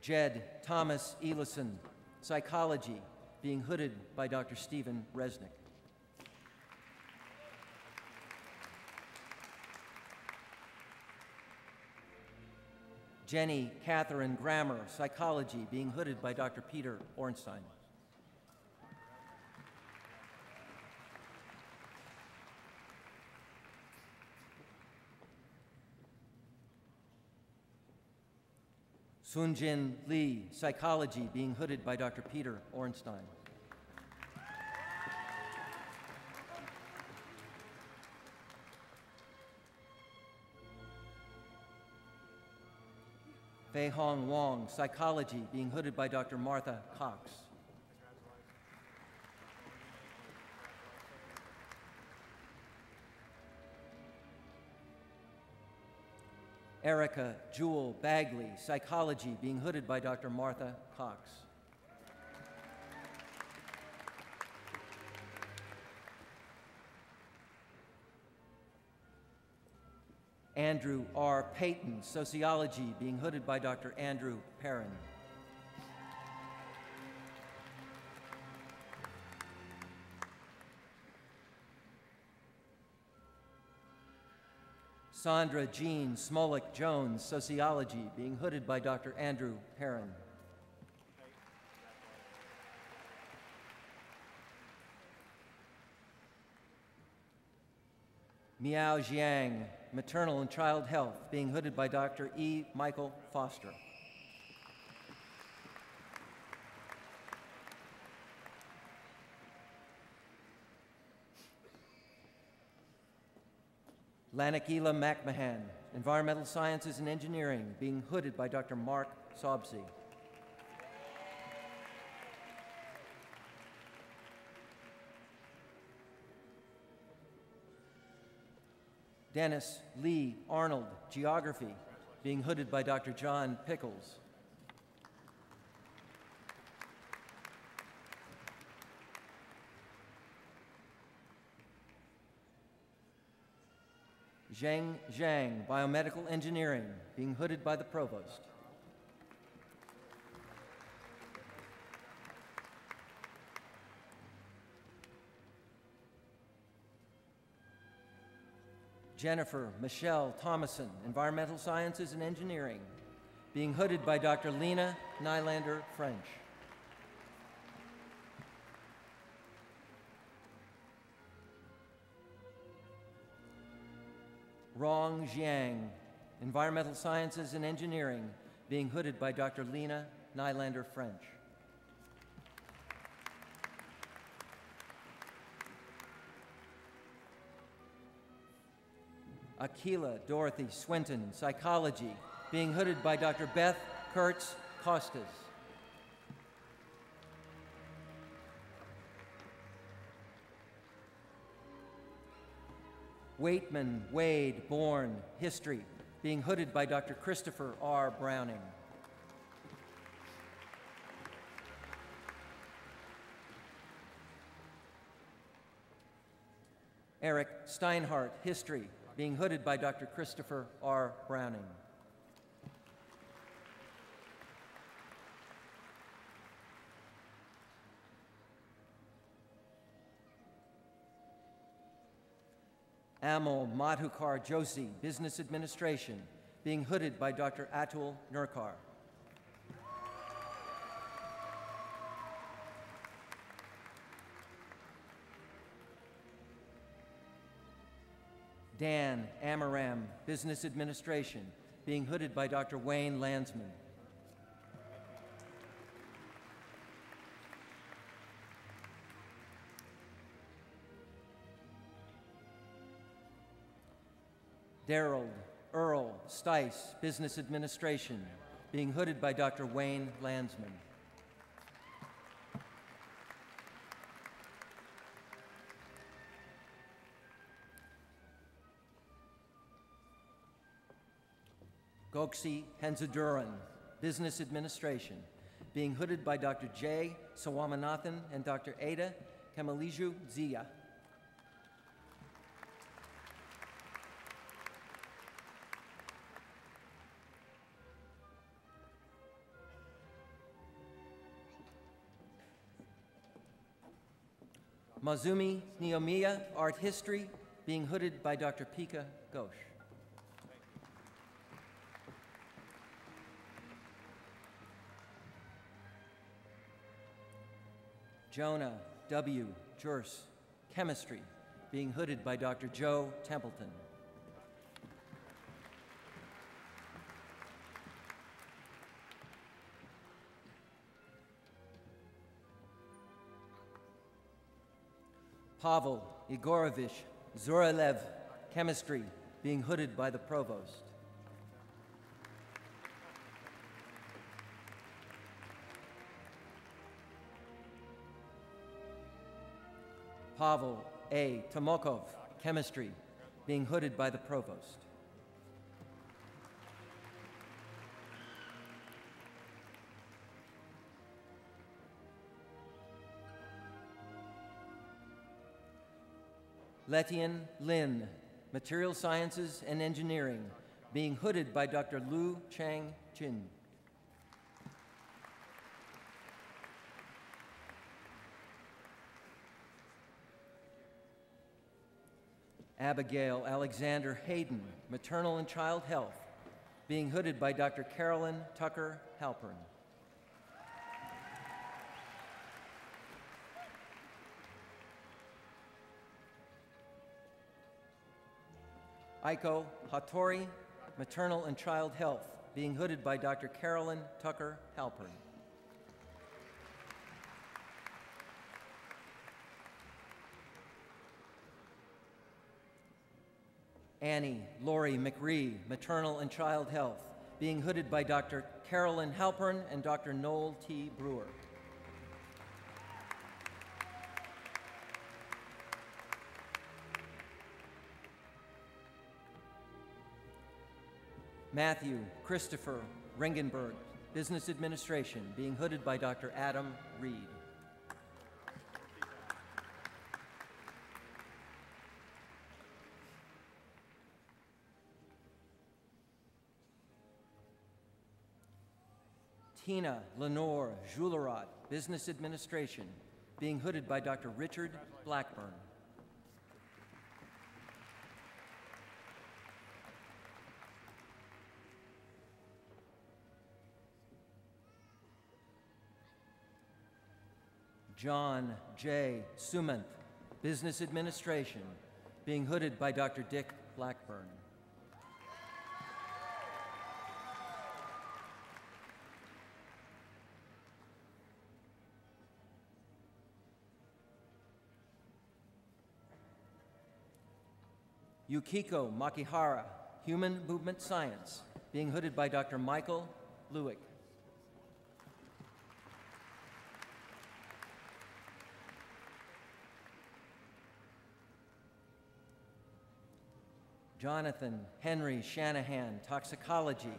Jed Thomas Elison, Psychology, being hooded by Dr. Stephen Resnick. Jenny Catherine Grammer, Psychology, being hooded by Dr. Peter Ornstein. Sunjin Lee, Psychology, being hooded by Dr. Peter Ornstein. Fei Hong Wong, Psychology, being hooded by Dr. Martha Cox. Erica Jewel Bagley, Psychology, being hooded by Dr. Martha Cox. Andrew R. Payton, Sociology, being hooded by Dr. Andrew Perrin. Sandra Jean Smolik Jones, Sociology, being hooded by Dr. Andrew Perrin. Miao Jiang, Maternal and Child Health, being hooded by Dr. E. Michael Foster. Lanakila McMahon, Environmental Sciences and Engineering, being hooded by Dr. Mark Sobsey. Dennis Lee Arnold, Geography, being hooded by Dr. John Pickles. Zheng Zhang, Biomedical Engineering, being hooded by the Provost. Jennifer Michelle Thomason, Environmental Sciences and Engineering, being hooded by Dr. Lena Nylander French. Rong Jiang, Environmental Sciences and Engineering, being hooded by Dr. Lena Nylander French. Akila Dorothy Swinton, Psychology, being hooded by Dr. Beth Kurtz Costas. Waitman Wade Bourne, History, being hooded by Dr. Christopher R. Browning. Eric Steinhardt, History, being hooded by Dr. Christopher R. Browning. Amol Madhukar Joshi, Business Administration, being hooded by Dr. Atul Nurkar. Dan Amaram, Business Administration, being hooded by Dr. Wayne Landsman. Daryl Earl Stice, Business Administration, being hooded by Dr. Wayne Landsman. Goksi Henzaduran, Business Administration, being hooded by Dr. J. Sawamanathan and Dr. Ada Kamaliju Zia. Mazumi Niyomiya, Art History, being hooded by Dr. Pika Ghosh. Jonah W. Jurs, Chemistry, being hooded by Dr. Joe Templeton. Pavel Igorovich Zuralev, Chemistry, being hooded by the Provost. Pavel A. Tomokov, Chemistry, being hooded by the Provost. Letian Lin, Material Sciences and Engineering, being hooded by Dr. Lu Chang Jin. Abigail Alexander Hayden, Maternal and Child Health, being hooded by Dr. Carolyn Tucker Halpern. Aiko Hattori, Maternal and Child Health, being hooded by Dr. Carolyn Tucker Halpern. Annie Lori McRee, Maternal and Child Health, being hooded by Dr. Carolyn Halpern and Dr. Noel T. Brewer. Matthew Christopher Ringenberg, Business Administration, being hooded by Dr. Adam Reed. Tina Lenore Joulerat, Business Administration, being hooded by Dr. Richard Blackburn. John J. Sumanth, Business Administration, being hooded by Dr. Dick Blackburn. Yukiko Makihara, Human Movement Science, being hooded by Dr. Michael Lewick. Jonathan Henry Shanahan, Toxicology,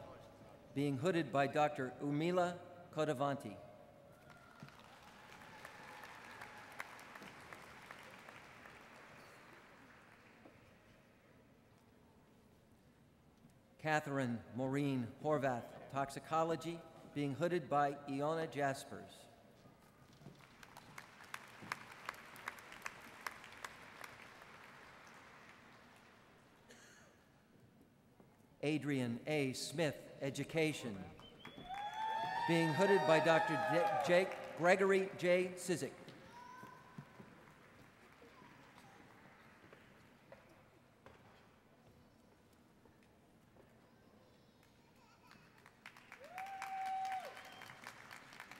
being hooded by Dr. Umila Kodavanti. Catherine Maureen Horvath, Toxicology, being hooded by Iona Jaspers. Adrian A. Smith, Education, being hooded by Dr. Gregory J. Cusick.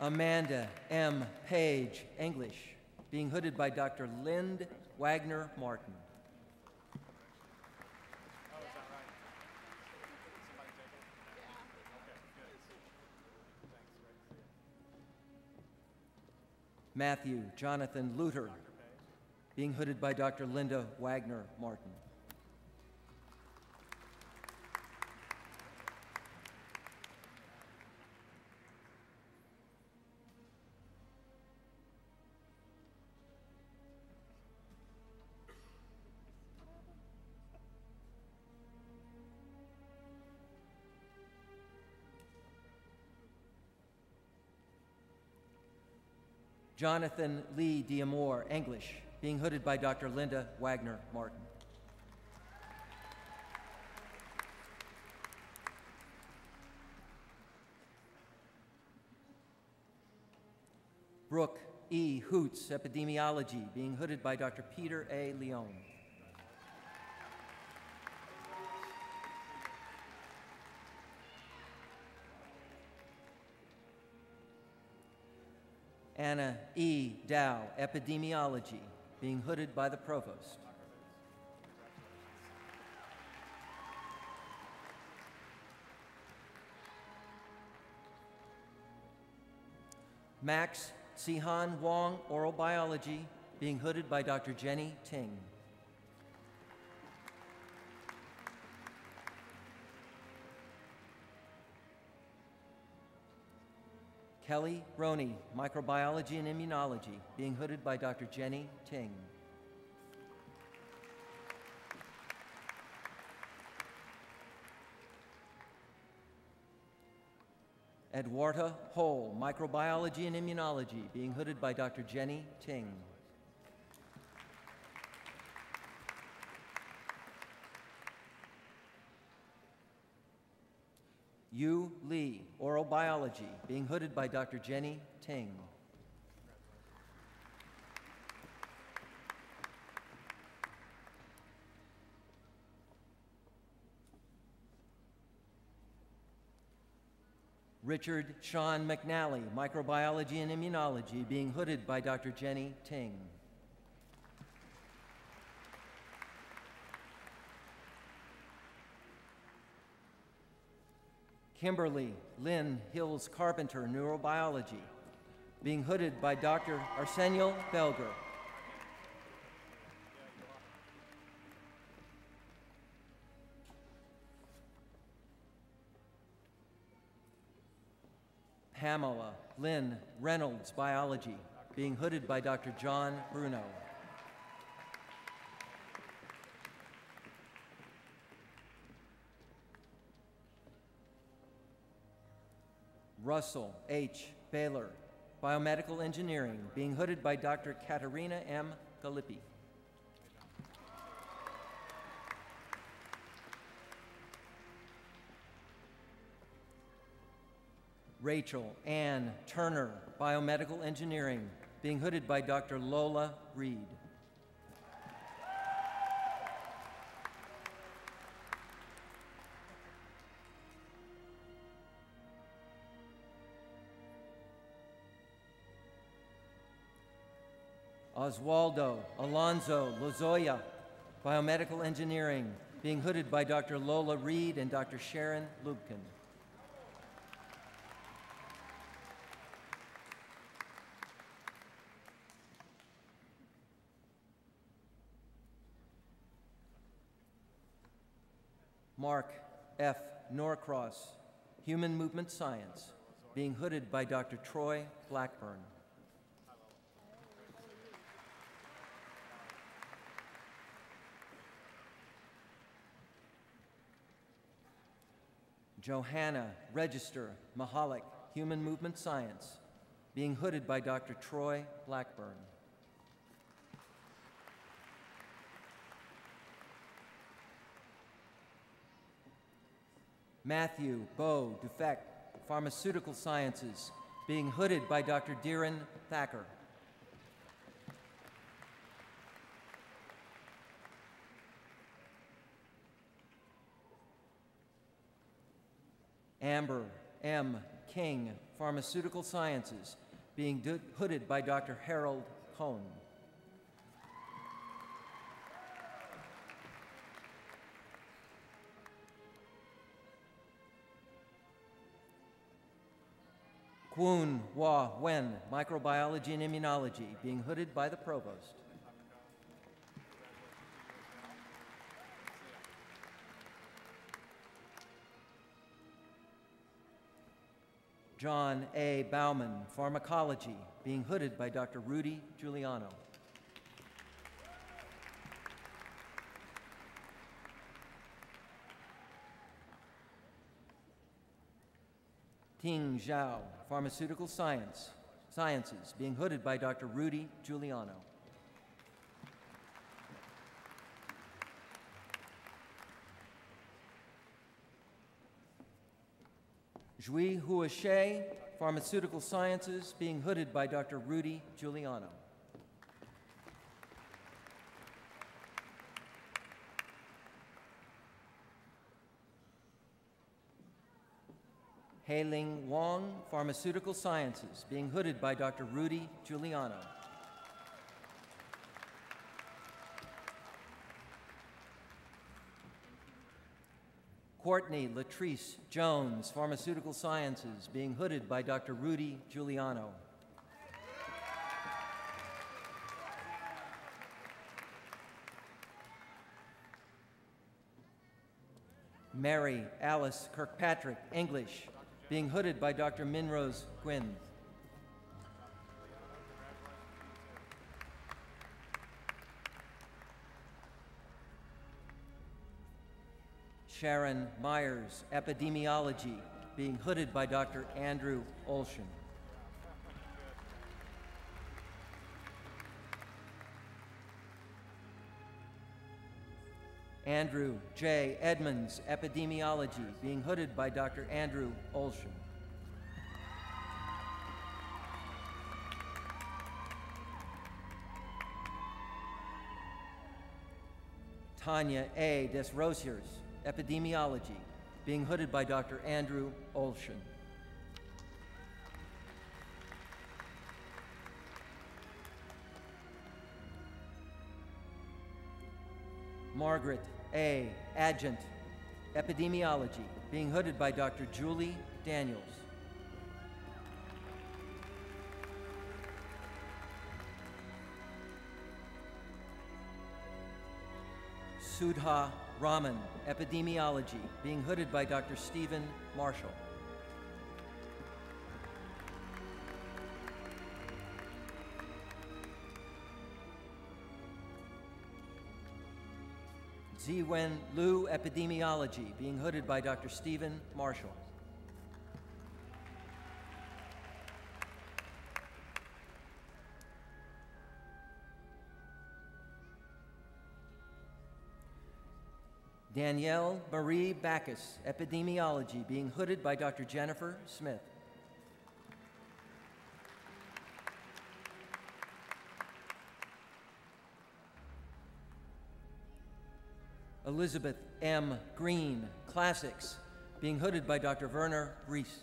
Amanda M. Page, English, being hooded by Dr. Lind Wagner Martin. Matthew Jonathan Luter, being hooded by Dr. Linda Wagner Martin. Jonathan Lee Diamore, English, being hooded by Dr. Linda Wagner Martin. Brooke E. Hoots, Epidemiology, being hooded by Dr. Peter A. Leone. Anna E. Dow, Epidemiology, being hooded by the Provost. Max Sihan Wong, Oral Biology, being hooded by Dr. Jenny Ting. Kelly Roney, Microbiology and Immunology, being hooded by Dr. Jenny Ting. Eduarda Hole, Microbiology and Immunology, being hooded by Dr. Jenny Ting. Yu Lee, Oral Biology, being hooded by Dr. Jenny Ting. Richard Sean McNally, Microbiology and Immunology, being hooded by Dr. Jenny Ting. Kimberly Lynn Hills Carpenter, Neurobiology, being hooded by Dr. Arsenio Belger. Pamela Lynn Reynolds, Biology, being hooded by Dr. John Bruno. Russell H. Baylor, Biomedical Engineering, being hooded by Dr. Katerina M. Galippi. Rachel Ann Turner, Biomedical Engineering, being hooded by Dr. Lola Reed. Oswaldo Alonzo Lozoya, Biomedical Engineering, being hooded by Dr. Lola Reed and Dr. Sharon Lubkin. Mark F. Norcross, Human Movement Science, being hooded by Dr. Troy Blackburn. Johanna Register Mahalik, Human Movement Science, being hooded by Dr. Troy Blackburn. Matthew Bo Dufek, Pharmaceutical Sciences, being hooded by Dr. Dhiren Thacker. Amber M. King, Pharmaceutical Sciences, being hooded by Dr. Harold Cohn. Kwun Hua Wen, Microbiology and Immunology, being hooded by the Provost. John A. Bauman, Pharmacology, being hooded by Dr. Rudy Giuliano. Ting Zhao, Pharmaceutical Sciences, being hooded by Dr. Rudy Giuliano. Zhui Huashe, Pharmaceutical Sciences, being hooded by Dr. Rudy Giuliano. Heiling Wang, Pharmaceutical Sciences, being hooded by Dr. Rudy Giuliano. Courtney Latrice Jones, Pharmaceutical Sciences, being hooded by Dr. Rudy Giuliano. Mary Alice Kirkpatrick, English, being hooded by Dr. Minrose Gwynn. Sharon Myers, Epidemiology, being hooded by Dr. Andrew Olshan. Andrew J. Edmonds, Epidemiology, being hooded by Dr. Andrew Olshan. Tanya A. Desrosiers, Epidemiology, being hooded by Dr. Andrew Olshan. Margaret A. Adjunct, Epidemiology, being hooded by Dr. Julie Daniels. Sudha Raman, Epidemiology, being hooded by Dr. Stephen Marshall. Ziwen Liu, Epidemiology, being hooded by Dr. Stephen Marshall. Danielle Marie Backus, Epidemiology, being hooded by Dr. Jennifer Smith. Elizabeth M. Green, Classics, being hooded by Dr. Werner Rees.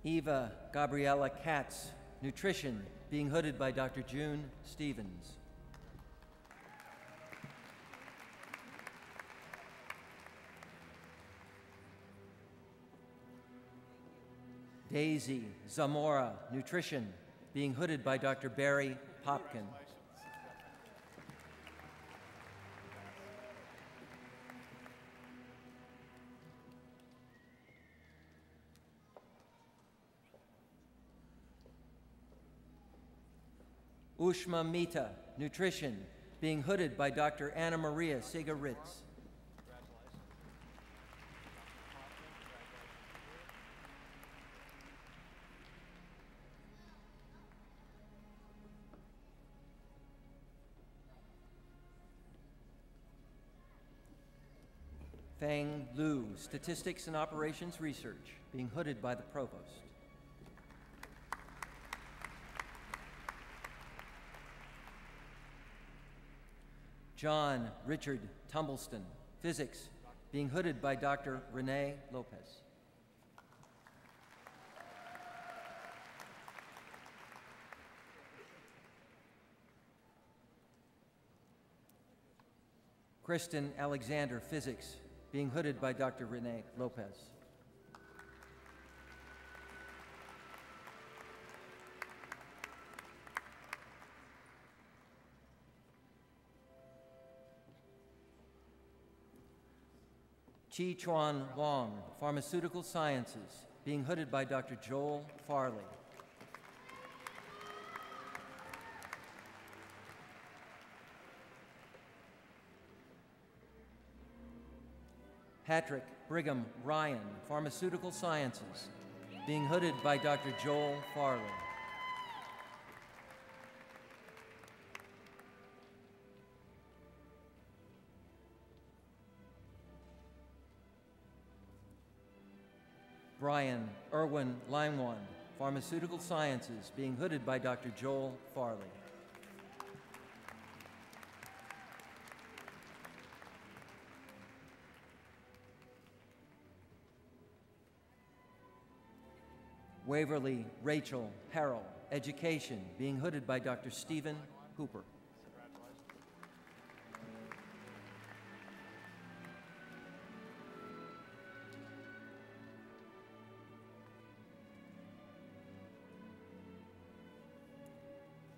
Eva Gabriella Katz, Nutrition, being hooded by Dr. June Stevens. Daisy Zamora, Nutrition, being hooded by Dr. Barry Popkin. Ushma Mita, Nutrition, being hooded by Dr. Anna Maria Segaritz. Feng Lu, Statistics and Operations Research, being hooded by the Provost. John Richard Tumbleston, Physics, being hooded by Dr. Renee Lopez. Kristen Alexander, Physics, being hooded by Dr. Renee Lopez. Chi Chuan Wong, Pharmaceutical Sciences, being hooded by Dr. Joel Farley. Patrick Brigham Ryan, Pharmaceutical Sciences, being hooded by Dr. Joel Farley. Brian Irwin Langwand, Pharmaceutical Sciences, being hooded by Dr. Joel Farley. Waverly Rachel Harrell, Education, being hooded by Dr. Stephen Hooper.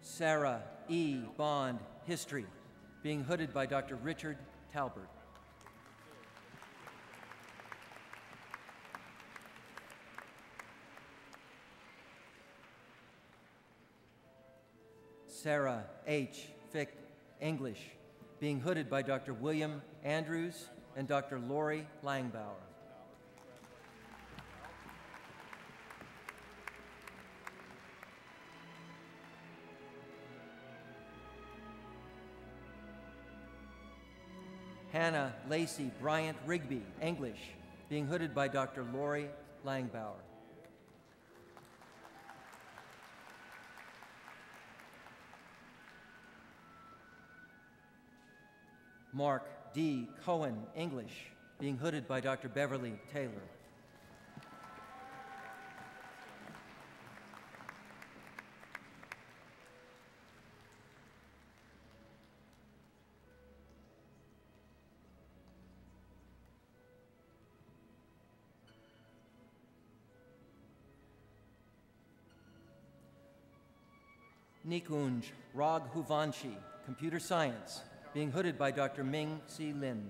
Sarah E. Bond, History, being hooded by Dr. Richard Talbert. Sarah H. Fick, English, being hooded by Dr. William Andrews and Dr. Lori Langbauer. Hannah Lacey Bryant Rigby, English, being hooded by Dr. Lori Langbauer. Mark D. Cohen, English, being hooded by Dr. Beverly Taylor. Nikunj Raghuvanshi, Computer Science, being hooded by Dr. Ming C. Lin.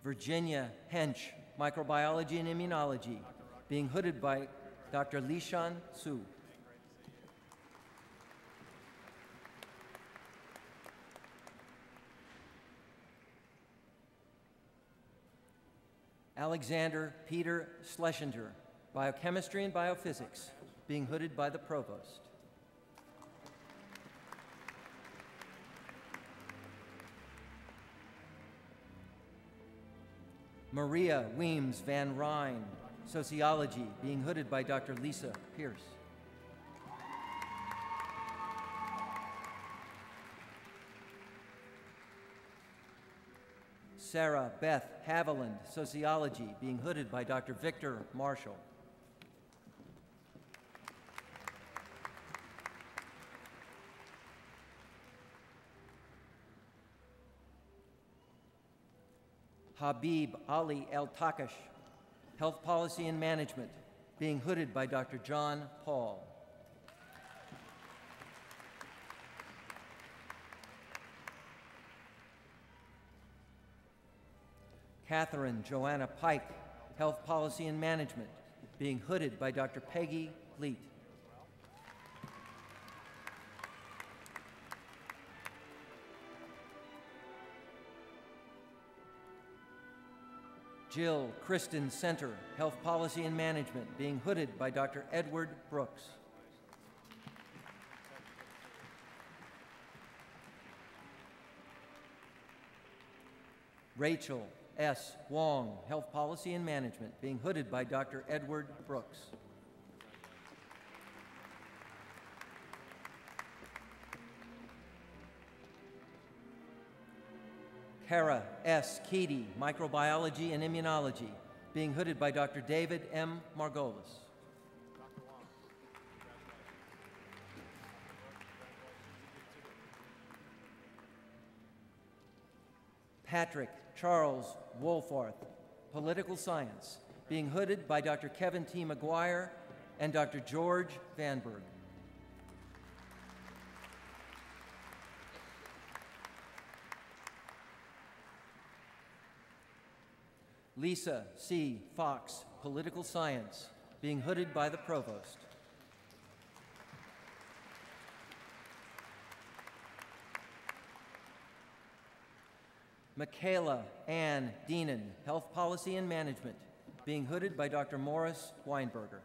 Virginia Hench, Microbiology and Immunology, being hooded by Dr. Lishan Su. Alexander Peter Schlesinger, Biochemistry and Biophysics, being hooded by the Provost. Maria Weems Van Ryn, Sociology, being hooded by Dr. Lisa Pierce. Sarah Beth Haviland, Sociology, being hooded by Dr. Victor Marshall. Habib Ali El-Takash, Health Policy and Management, being hooded by Dr. John Paul. Catherine Joanna Pike, Health Policy and Management, being hooded by Dr. Peggy Leet. Jill Kristen Center, Health Policy and Management, being hooded by Dr. Edward Brooks. Rachel S. Wong, Health Policy and Management, being hooded by Dr. Edward Brooks. Kara S. Keedy, Microbiology and Immunology, being hooded by Dr. David M. Margolis. Patrick Charles Wolfarth, Political Science, being hooded by Dr. Kevin T. McGuire and Dr. George Vanberg. Lisa C. Fox, Political Science, being hooded by the Provost. Michaela Ann Deenan, Health Policy and Management, being hooded by Dr. Morris Weinberger.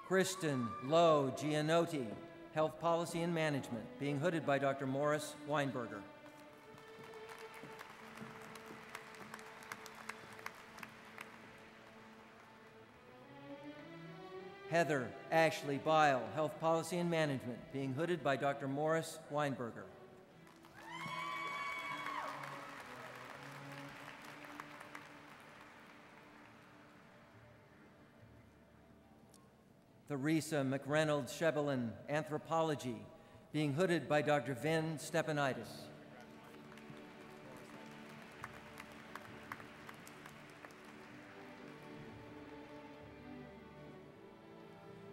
Kristen Lowe Gianotti, Health Policy and Management, being hooded by Dr. Morris Weinberger. Heather Ashley Bile, Health Policy and Management, being hooded by Dr. Morris Weinberger. Theresa McReynolds Shebelin, Anthropology, being hooded by Dr. Vin Stepanidis.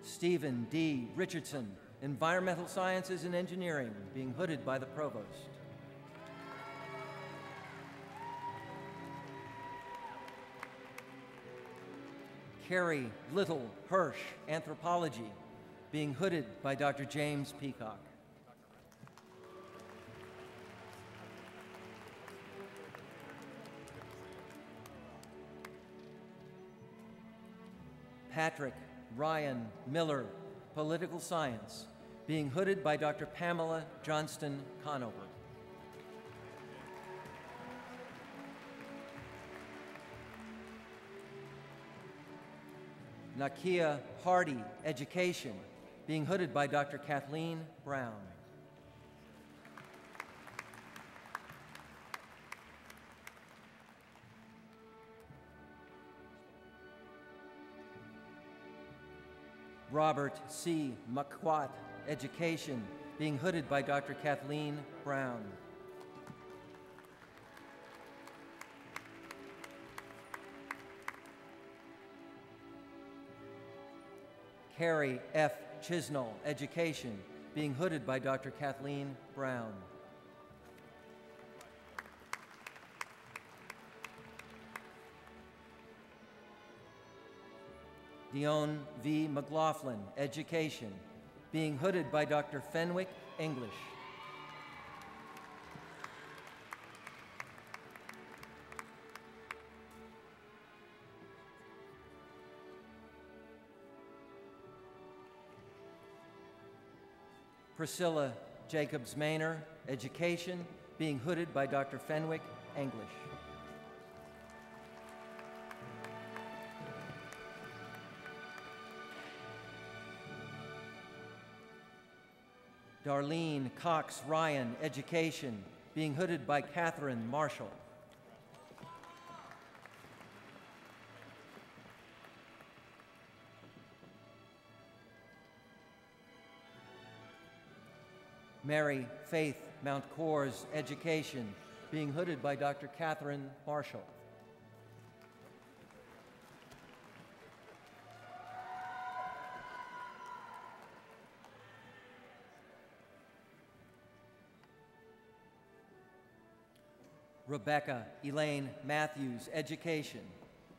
Stephen D. Richardson, Environmental Sciences and Engineering, being hooded by the Provost. Carrie Little Hirsch, Anthropology, being hooded by Dr. James Peacock. Patrick Ryan Miller, Political Science, being hooded by Dr. Pamela Johnston Conover. Nakia Hardy, Education, being hooded by Dr. Kathleen Brown. Robert C. McQuat, Education, being hooded by Dr. Kathleen Brown. Carrie F. Chisnall, Education, being hooded by Dr. Kathleen Brown. Dion V. McLaughlin, Education, being hooded by Dr. Fenwick English. Priscilla Jacobs Maynor, Education, being hooded by Dr. Fenwick English. Darlene Cox Ryan, Education, being hooded by Catherine Marshall. Mary Faith Mount Coors, Education, being hooded by Dr. Catherine Marshall. Rebecca Elaine Matthews, Education,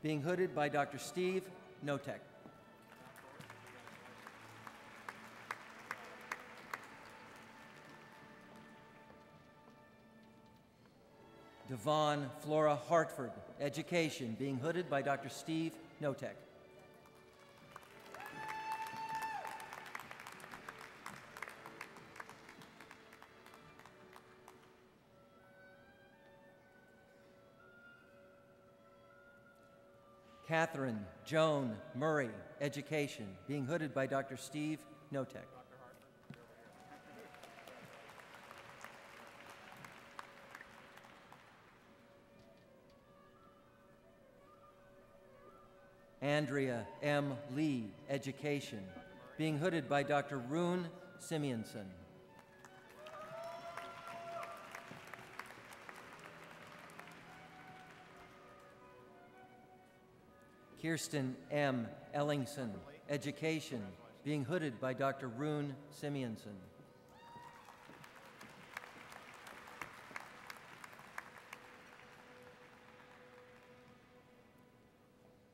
being hooded by Dr. Steve Notek. Devon Flora Hartford, Education, being hooded by Dr. Steve Notek. Catherine Joan Murray, Education, being hooded by Dr. Steve Notek. Andrea M. Lee, Education, being hooded by Dr. Rune Simeonson. Kirsten M. Ellingson, Education, being hooded by Dr. Rune Simeonson.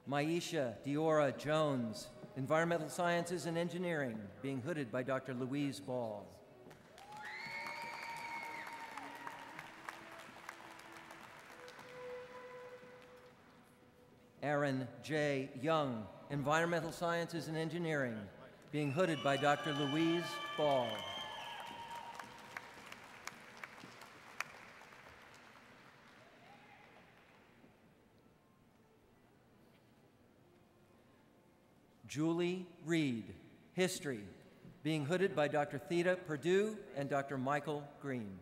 Maisha Diora Jones, Environmental Sciences and Engineering, being hooded by Dr. Louise Ball. Aaron J. Young, Environmental Sciences and Engineering, being hooded by Dr. Louise Ball. Julie Reed, History, being hooded by Dr. Theda Perdue and Dr. Michael Green.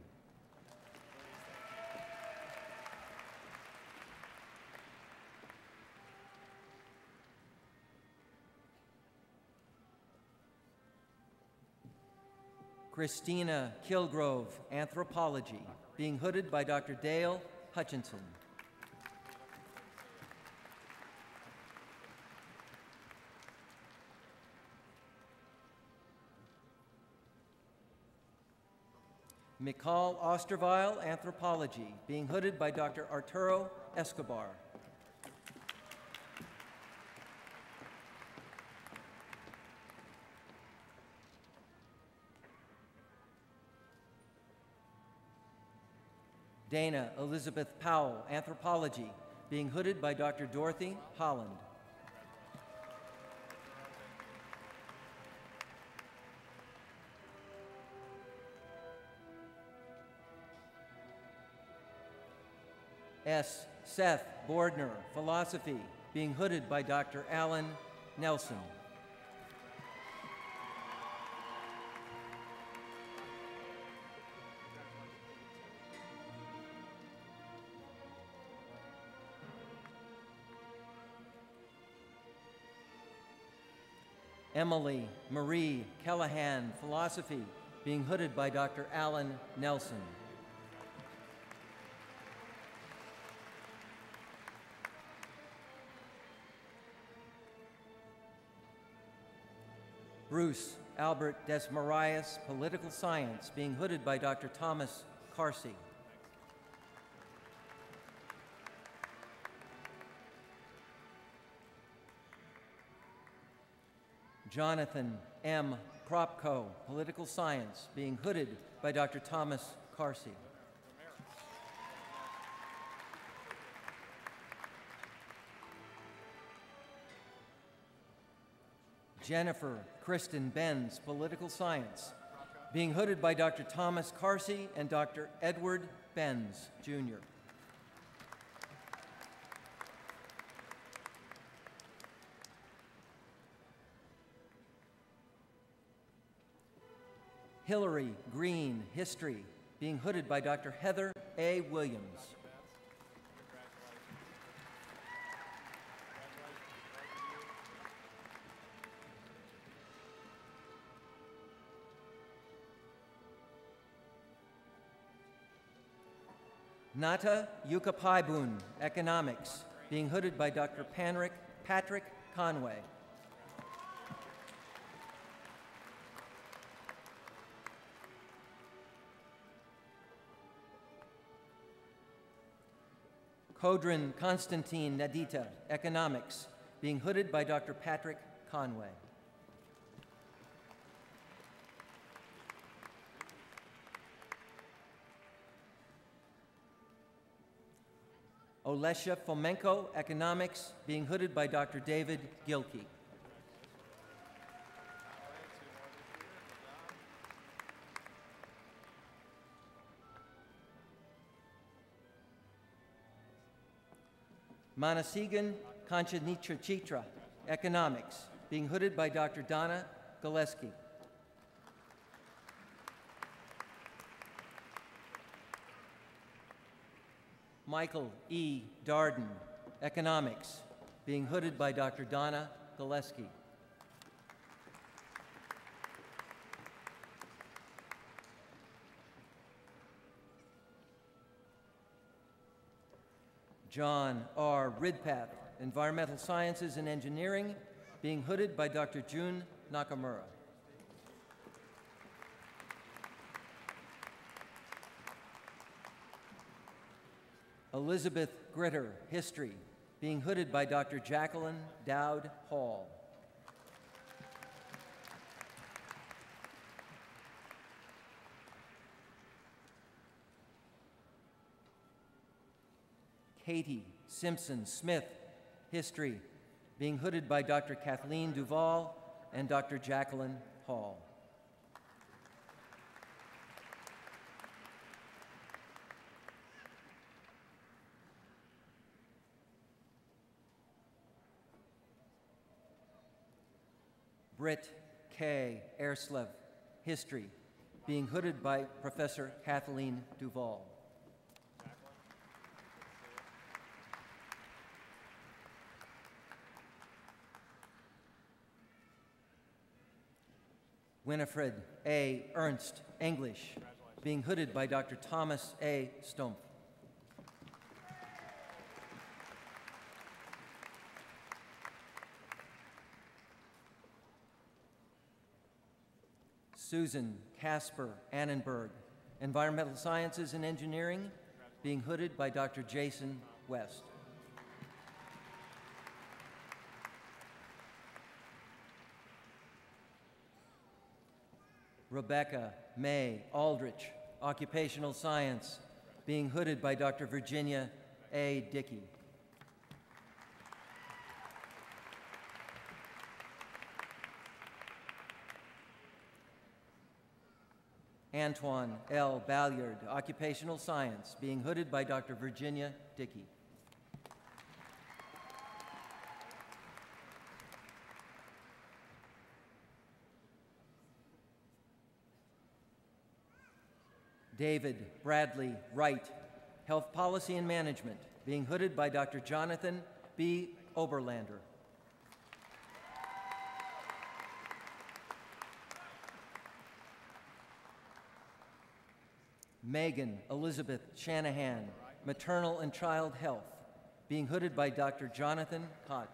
Christina Kilgrove, Anthropology, being hooded by Dr. Dale Hutchinson. Mikal Osterweil, Anthropology, being hooded by Dr. Arturo Escobar. Dana Elizabeth Powell, Anthropology, being hooded by Dr. Dorothy Holland. S. Seth Bordner, Philosophy, being hooded by Dr. Alan Nelson. Emily Marie Callahan, Philosophy, being hooded by Dr. Alan Nelson. Bruce Albert Desmarias, Political Science, being hooded by Dr. Thomas Carsey. Jonathan M. Kropko, Political Science, being hooded by Dr. Thomas Carsey. Jennifer Kristen Benz, Political Science, being hooded by Dr. Thomas Carsey and Dr. Edward Benz, Jr. Hillary Green, History, being hooded by Dr. Heather A. Williams. Nata Yukapaibun, Economics, being hooded by Dr. Patrick Conway. Kodrin Konstantin Nadita, Economics, being hooded by Dr. Patrick Conway. Olesha Fomenko, Economics, being hooded by Dr. David Gilkey. Manasigan Kanchanitra, Economics, being hooded by Dr. Donna Gillespie. Michael E. Darden, Economics, being hooded by Dr. Donna Gillespie. John R. Ridpath, Environmental Sciences and Engineering, being hooded by Dr. Jun Nakamura. Elizabeth Gritter, History, being hooded by Dr. Jacqueline Dowd Hall. Katie Simpson Smith, History, being hooded by Dr. Kathleen Duval and Dr. Jacqueline Hall. Britt K. Erslev, History, being hooded by Professor Kathleen Duval. Winifred A. Ernst, English, being hooded by Dr. Thomas A. Stumpf. Susan Casper Annenberg, Environmental Sciences and Engineering, being hooded by Dr. Jason West. Rebecca May Aldrich, Occupational Science, being hooded by Dr. Virginia A. Dickey. Antoine L. Balliard, Occupational Science, being hooded by Dr. Virginia Dickey. David Bradley Wright, Health Policy and Management, being hooded by Dr. Jonathan B. Oberlander. Megan Elizabeth Shanahan, Maternal and Child Health, being hooded by Dr. Jonathan Koch.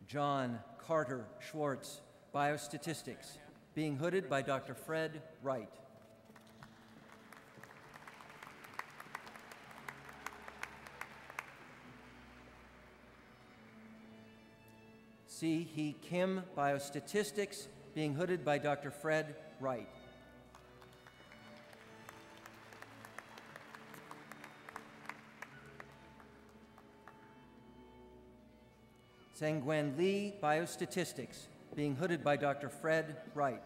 John Carter Schwartz, Biostatistics, being hooded by Dr. Fred Wright. C. He Kim, Biostatistics, being hooded by Dr. Fred Wright. Sangwen Lee, Biostatistics, being hooded by Dr. Fred Wright.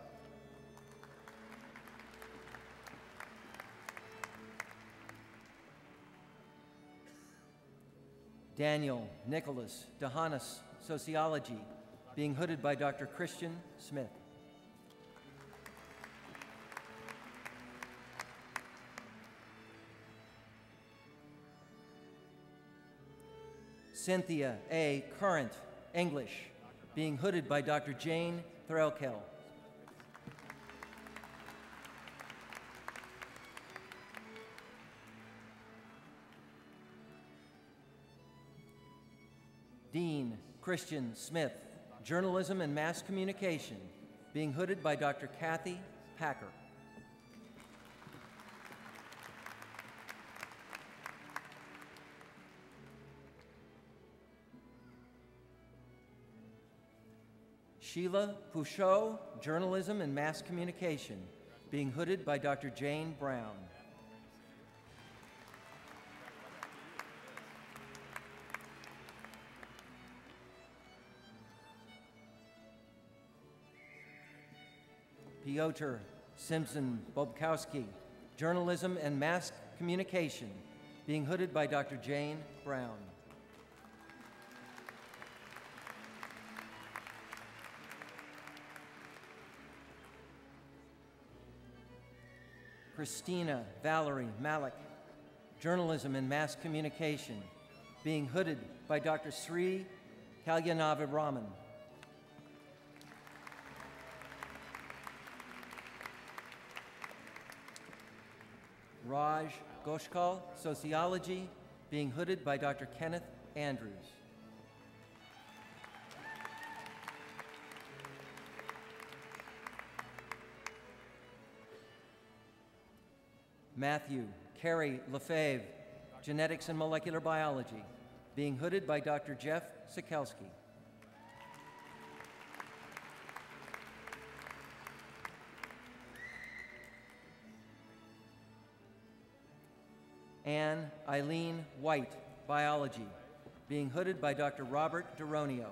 Daniel Nicholas DeHanas, Sociology, being hooded by Dr. Christian Smith. Cynthia A. Current, English, being hooded by Dr. Jane Threlkel. Dean Christian Smith, Journalism and Mass Communication, being hooded by Dr. Kathy Hacker. Sheila Pouchot, Journalism and Mass Communication, being hooded by Dr. Jane Brown. Piotr Simpson-Bobkowski, Journalism and Mass Communication, being hooded by Dr. Jane Brown. Christina Valerie Malik, Journalism and Mass Communication, being hooded by Dr. Sri Kalyanavaraman. Raj Goshkal, Sociology, being hooded by Dr. Kenneth Andrews. Matthew Carey Lefebvre, Genetics and Molecular Biology, being hooded by Dr. Jeff Sikelski. Anne Eileen White, Biology, being hooded by Dr. Robert Duronio.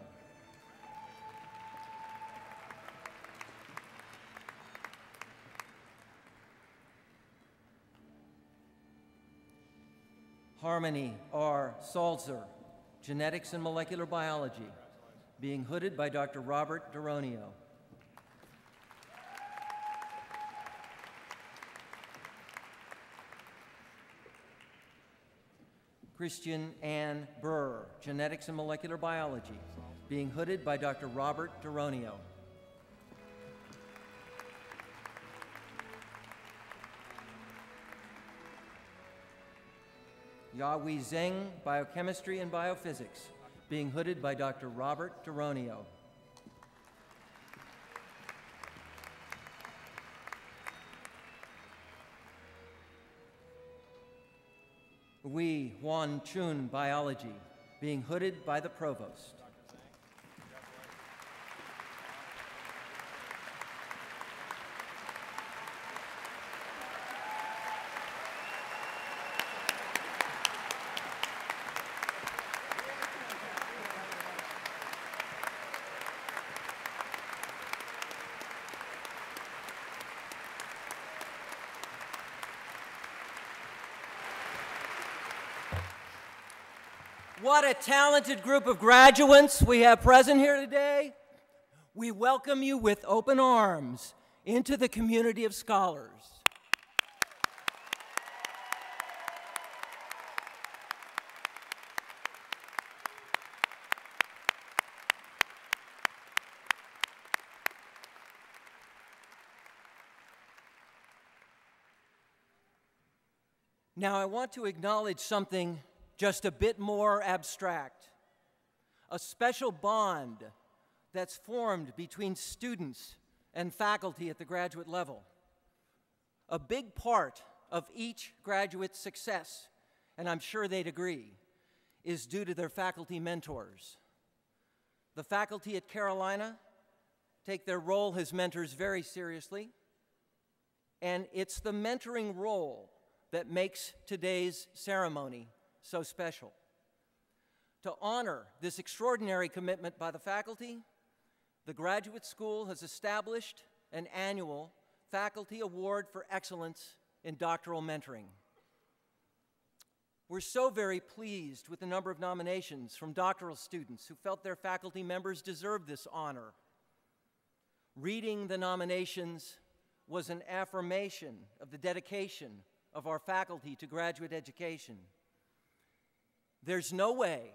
Harmony R. Salzer, Genetics and Molecular Biology, being hooded by Dr. Robert Duronio. Christian Ann Burr, Genetics and Molecular Biology, being hooded by Dr. Robert Duronio. Yahui Zheng, Biochemistry and Biophysics, being hooded by Dr. Robert Duronio. Wei Wan Chun, Biology, being hooded by the Provost. What a talented group of graduates we have present here today. We welcome you with open arms into the community of scholars. Now, I want to acknowledge something just a bit more abstract, a special bond that's formed between students and faculty at the graduate level. A big part of each graduate's success, and I'm sure they'd agree, is due to their faculty mentors. The faculty at Carolina take their role as mentors very seriously, and it's the mentoring role that makes today's ceremony so special. To honor this extraordinary commitment by the faculty, the Graduate School has established an annual Faculty Award for Excellence in Doctoral Mentoring. We're so very pleased with the number of nominations from doctoral students who felt their faculty members deserved this honor. Reading the nominations was an affirmation of the dedication of our faculty to graduate education. There's no way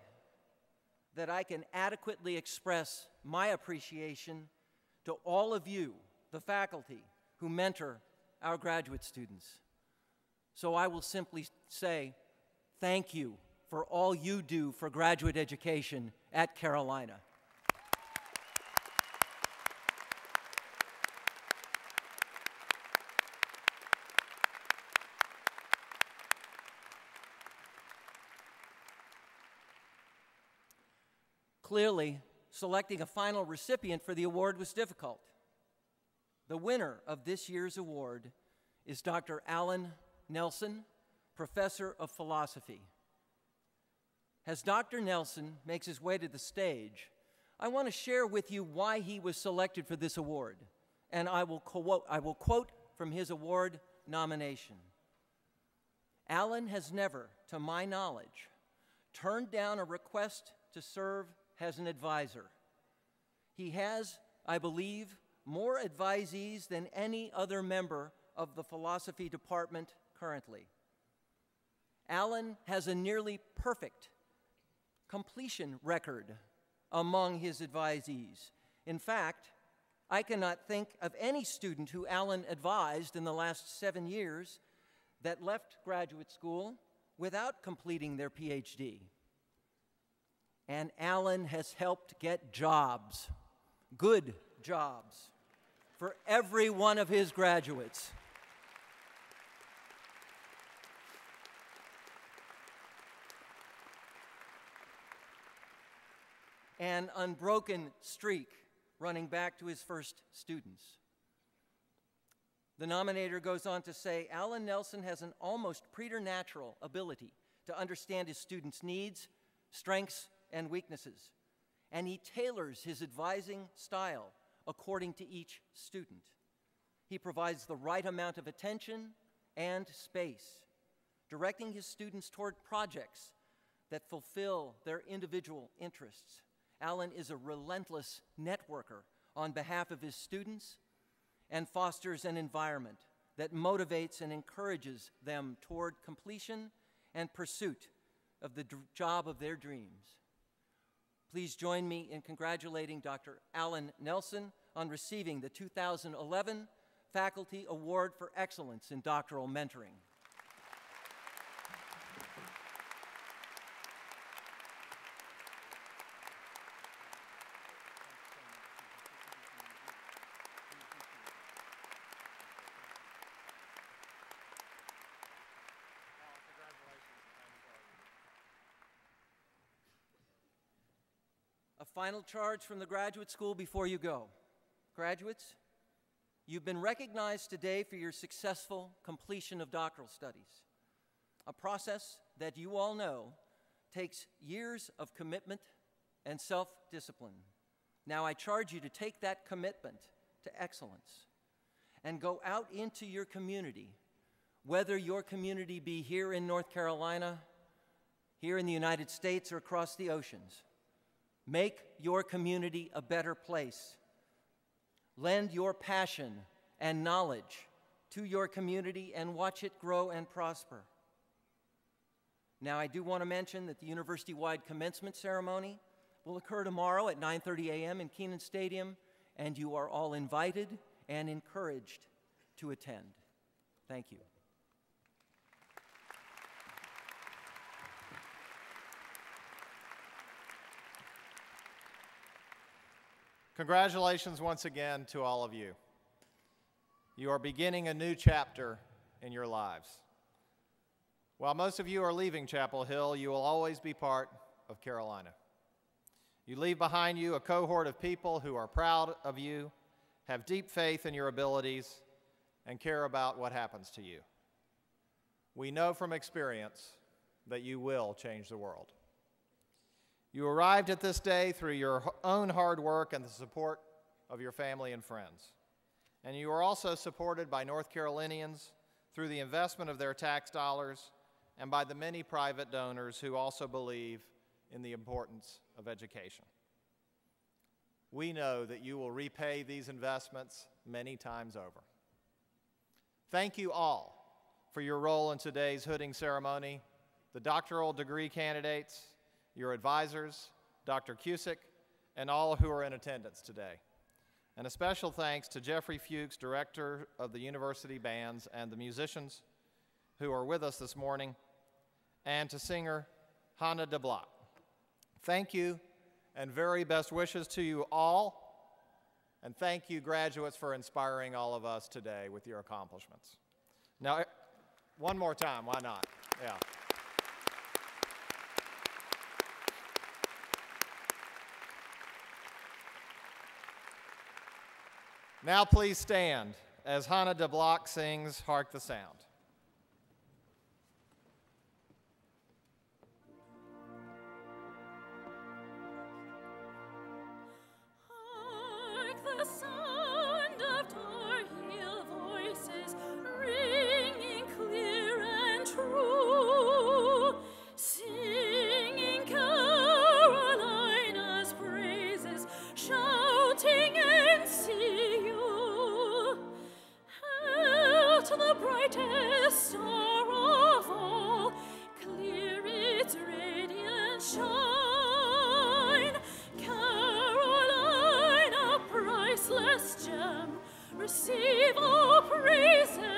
that I can adequately express my appreciation to all of you, the faculty, who mentor our graduate students. So I will simply say thank you for all you do for graduate education at Carolina. Clearly, selecting a final recipient for the award was difficult. The winner of this year's award is Dr. Alan Nelson, Professor of Philosophy. As Dr. Nelson makes his way to the stage, I want to share with you why he was selected for this award, and I will quote from his award nomination. Alan has never, to my knowledge, turned down a request to serve as an advisor. He has, I believe, more advisees than any other member of the philosophy department currently. Alan has a nearly perfect completion record among his advisees. In fact, I cannot think of any student who Alan advised in the last 7 years that left graduate school without completing their PhD. And Alan has helped get jobs, good jobs, for every one of his graduates. An unbroken streak running back to his first students. The nominator goes on to say, Alan Nelson has an almost preternatural ability to understand his students' needs, strengths, and weaknesses, and he tailors his advising style according to each student. He provides the right amount of attention and space, directing his students toward projects that fulfill their individual interests. Alan is a relentless networker on behalf of his students and fosters an environment that motivates and encourages them toward completion and pursuit of the job of their dreams. Please join me in congratulating Dr. Alan Nelson on receiving the 2011 Faculty Award for Excellence in Doctoral Mentoring. A final charge from the graduate school before you go. Graduates, you've been recognized today for your successful completion of doctoral studies, a process that you all know takes years of commitment and self-discipline. Now I charge you to take that commitment to excellence and go out into your community, whether your community be here in North Carolina, here in the United States, or across the oceans. Make your community a better place. Lend your passion and knowledge to your community and watch it grow and prosper. Now, I do want to mention that the university-wide commencement ceremony will occur tomorrow at 9:30 a.m. in Keynote Stadium, and you are all invited and encouraged to attend. Thank you. Congratulations once again to all of you. You are beginning a new chapter in your lives. While most of you are leaving Chapel Hill, you will always be part of Carolina. You leave behind you a cohort of people who are proud of you, have deep faith in your abilities, and care about what happens to you. We know from experience that you will change the world. You arrived at this day through your own hard work and the support of your family and friends. And you are also supported by North Carolinians through the investment of their tax dollars and by the many private donors who also believe in the importance of education. We know that you will repay these investments many times over. Thank you all for your role in today's hooding ceremony, the doctoral degree candidates, your advisors, Dr. Cusick, and all who are in attendance today. And a special thanks to Jeffrey Fuchs, Director of the University Bands, and the musicians who are with us this morning, and to singer Hannah DeBlock. Thank you, and very best wishes to you all, and thank you, graduates, for inspiring all of us today with your accomplishments. Now, one more time, why not? Yeah. Now please stand as Hannah de Block sings Hark the Sound. Hark the sound of Tar Heel voices ringing clear and true, singing Carolina's praises, shouting and see you. Hail to the brightest star of all, clear its radiant shine. Carolina, priceless gem, receive all praises.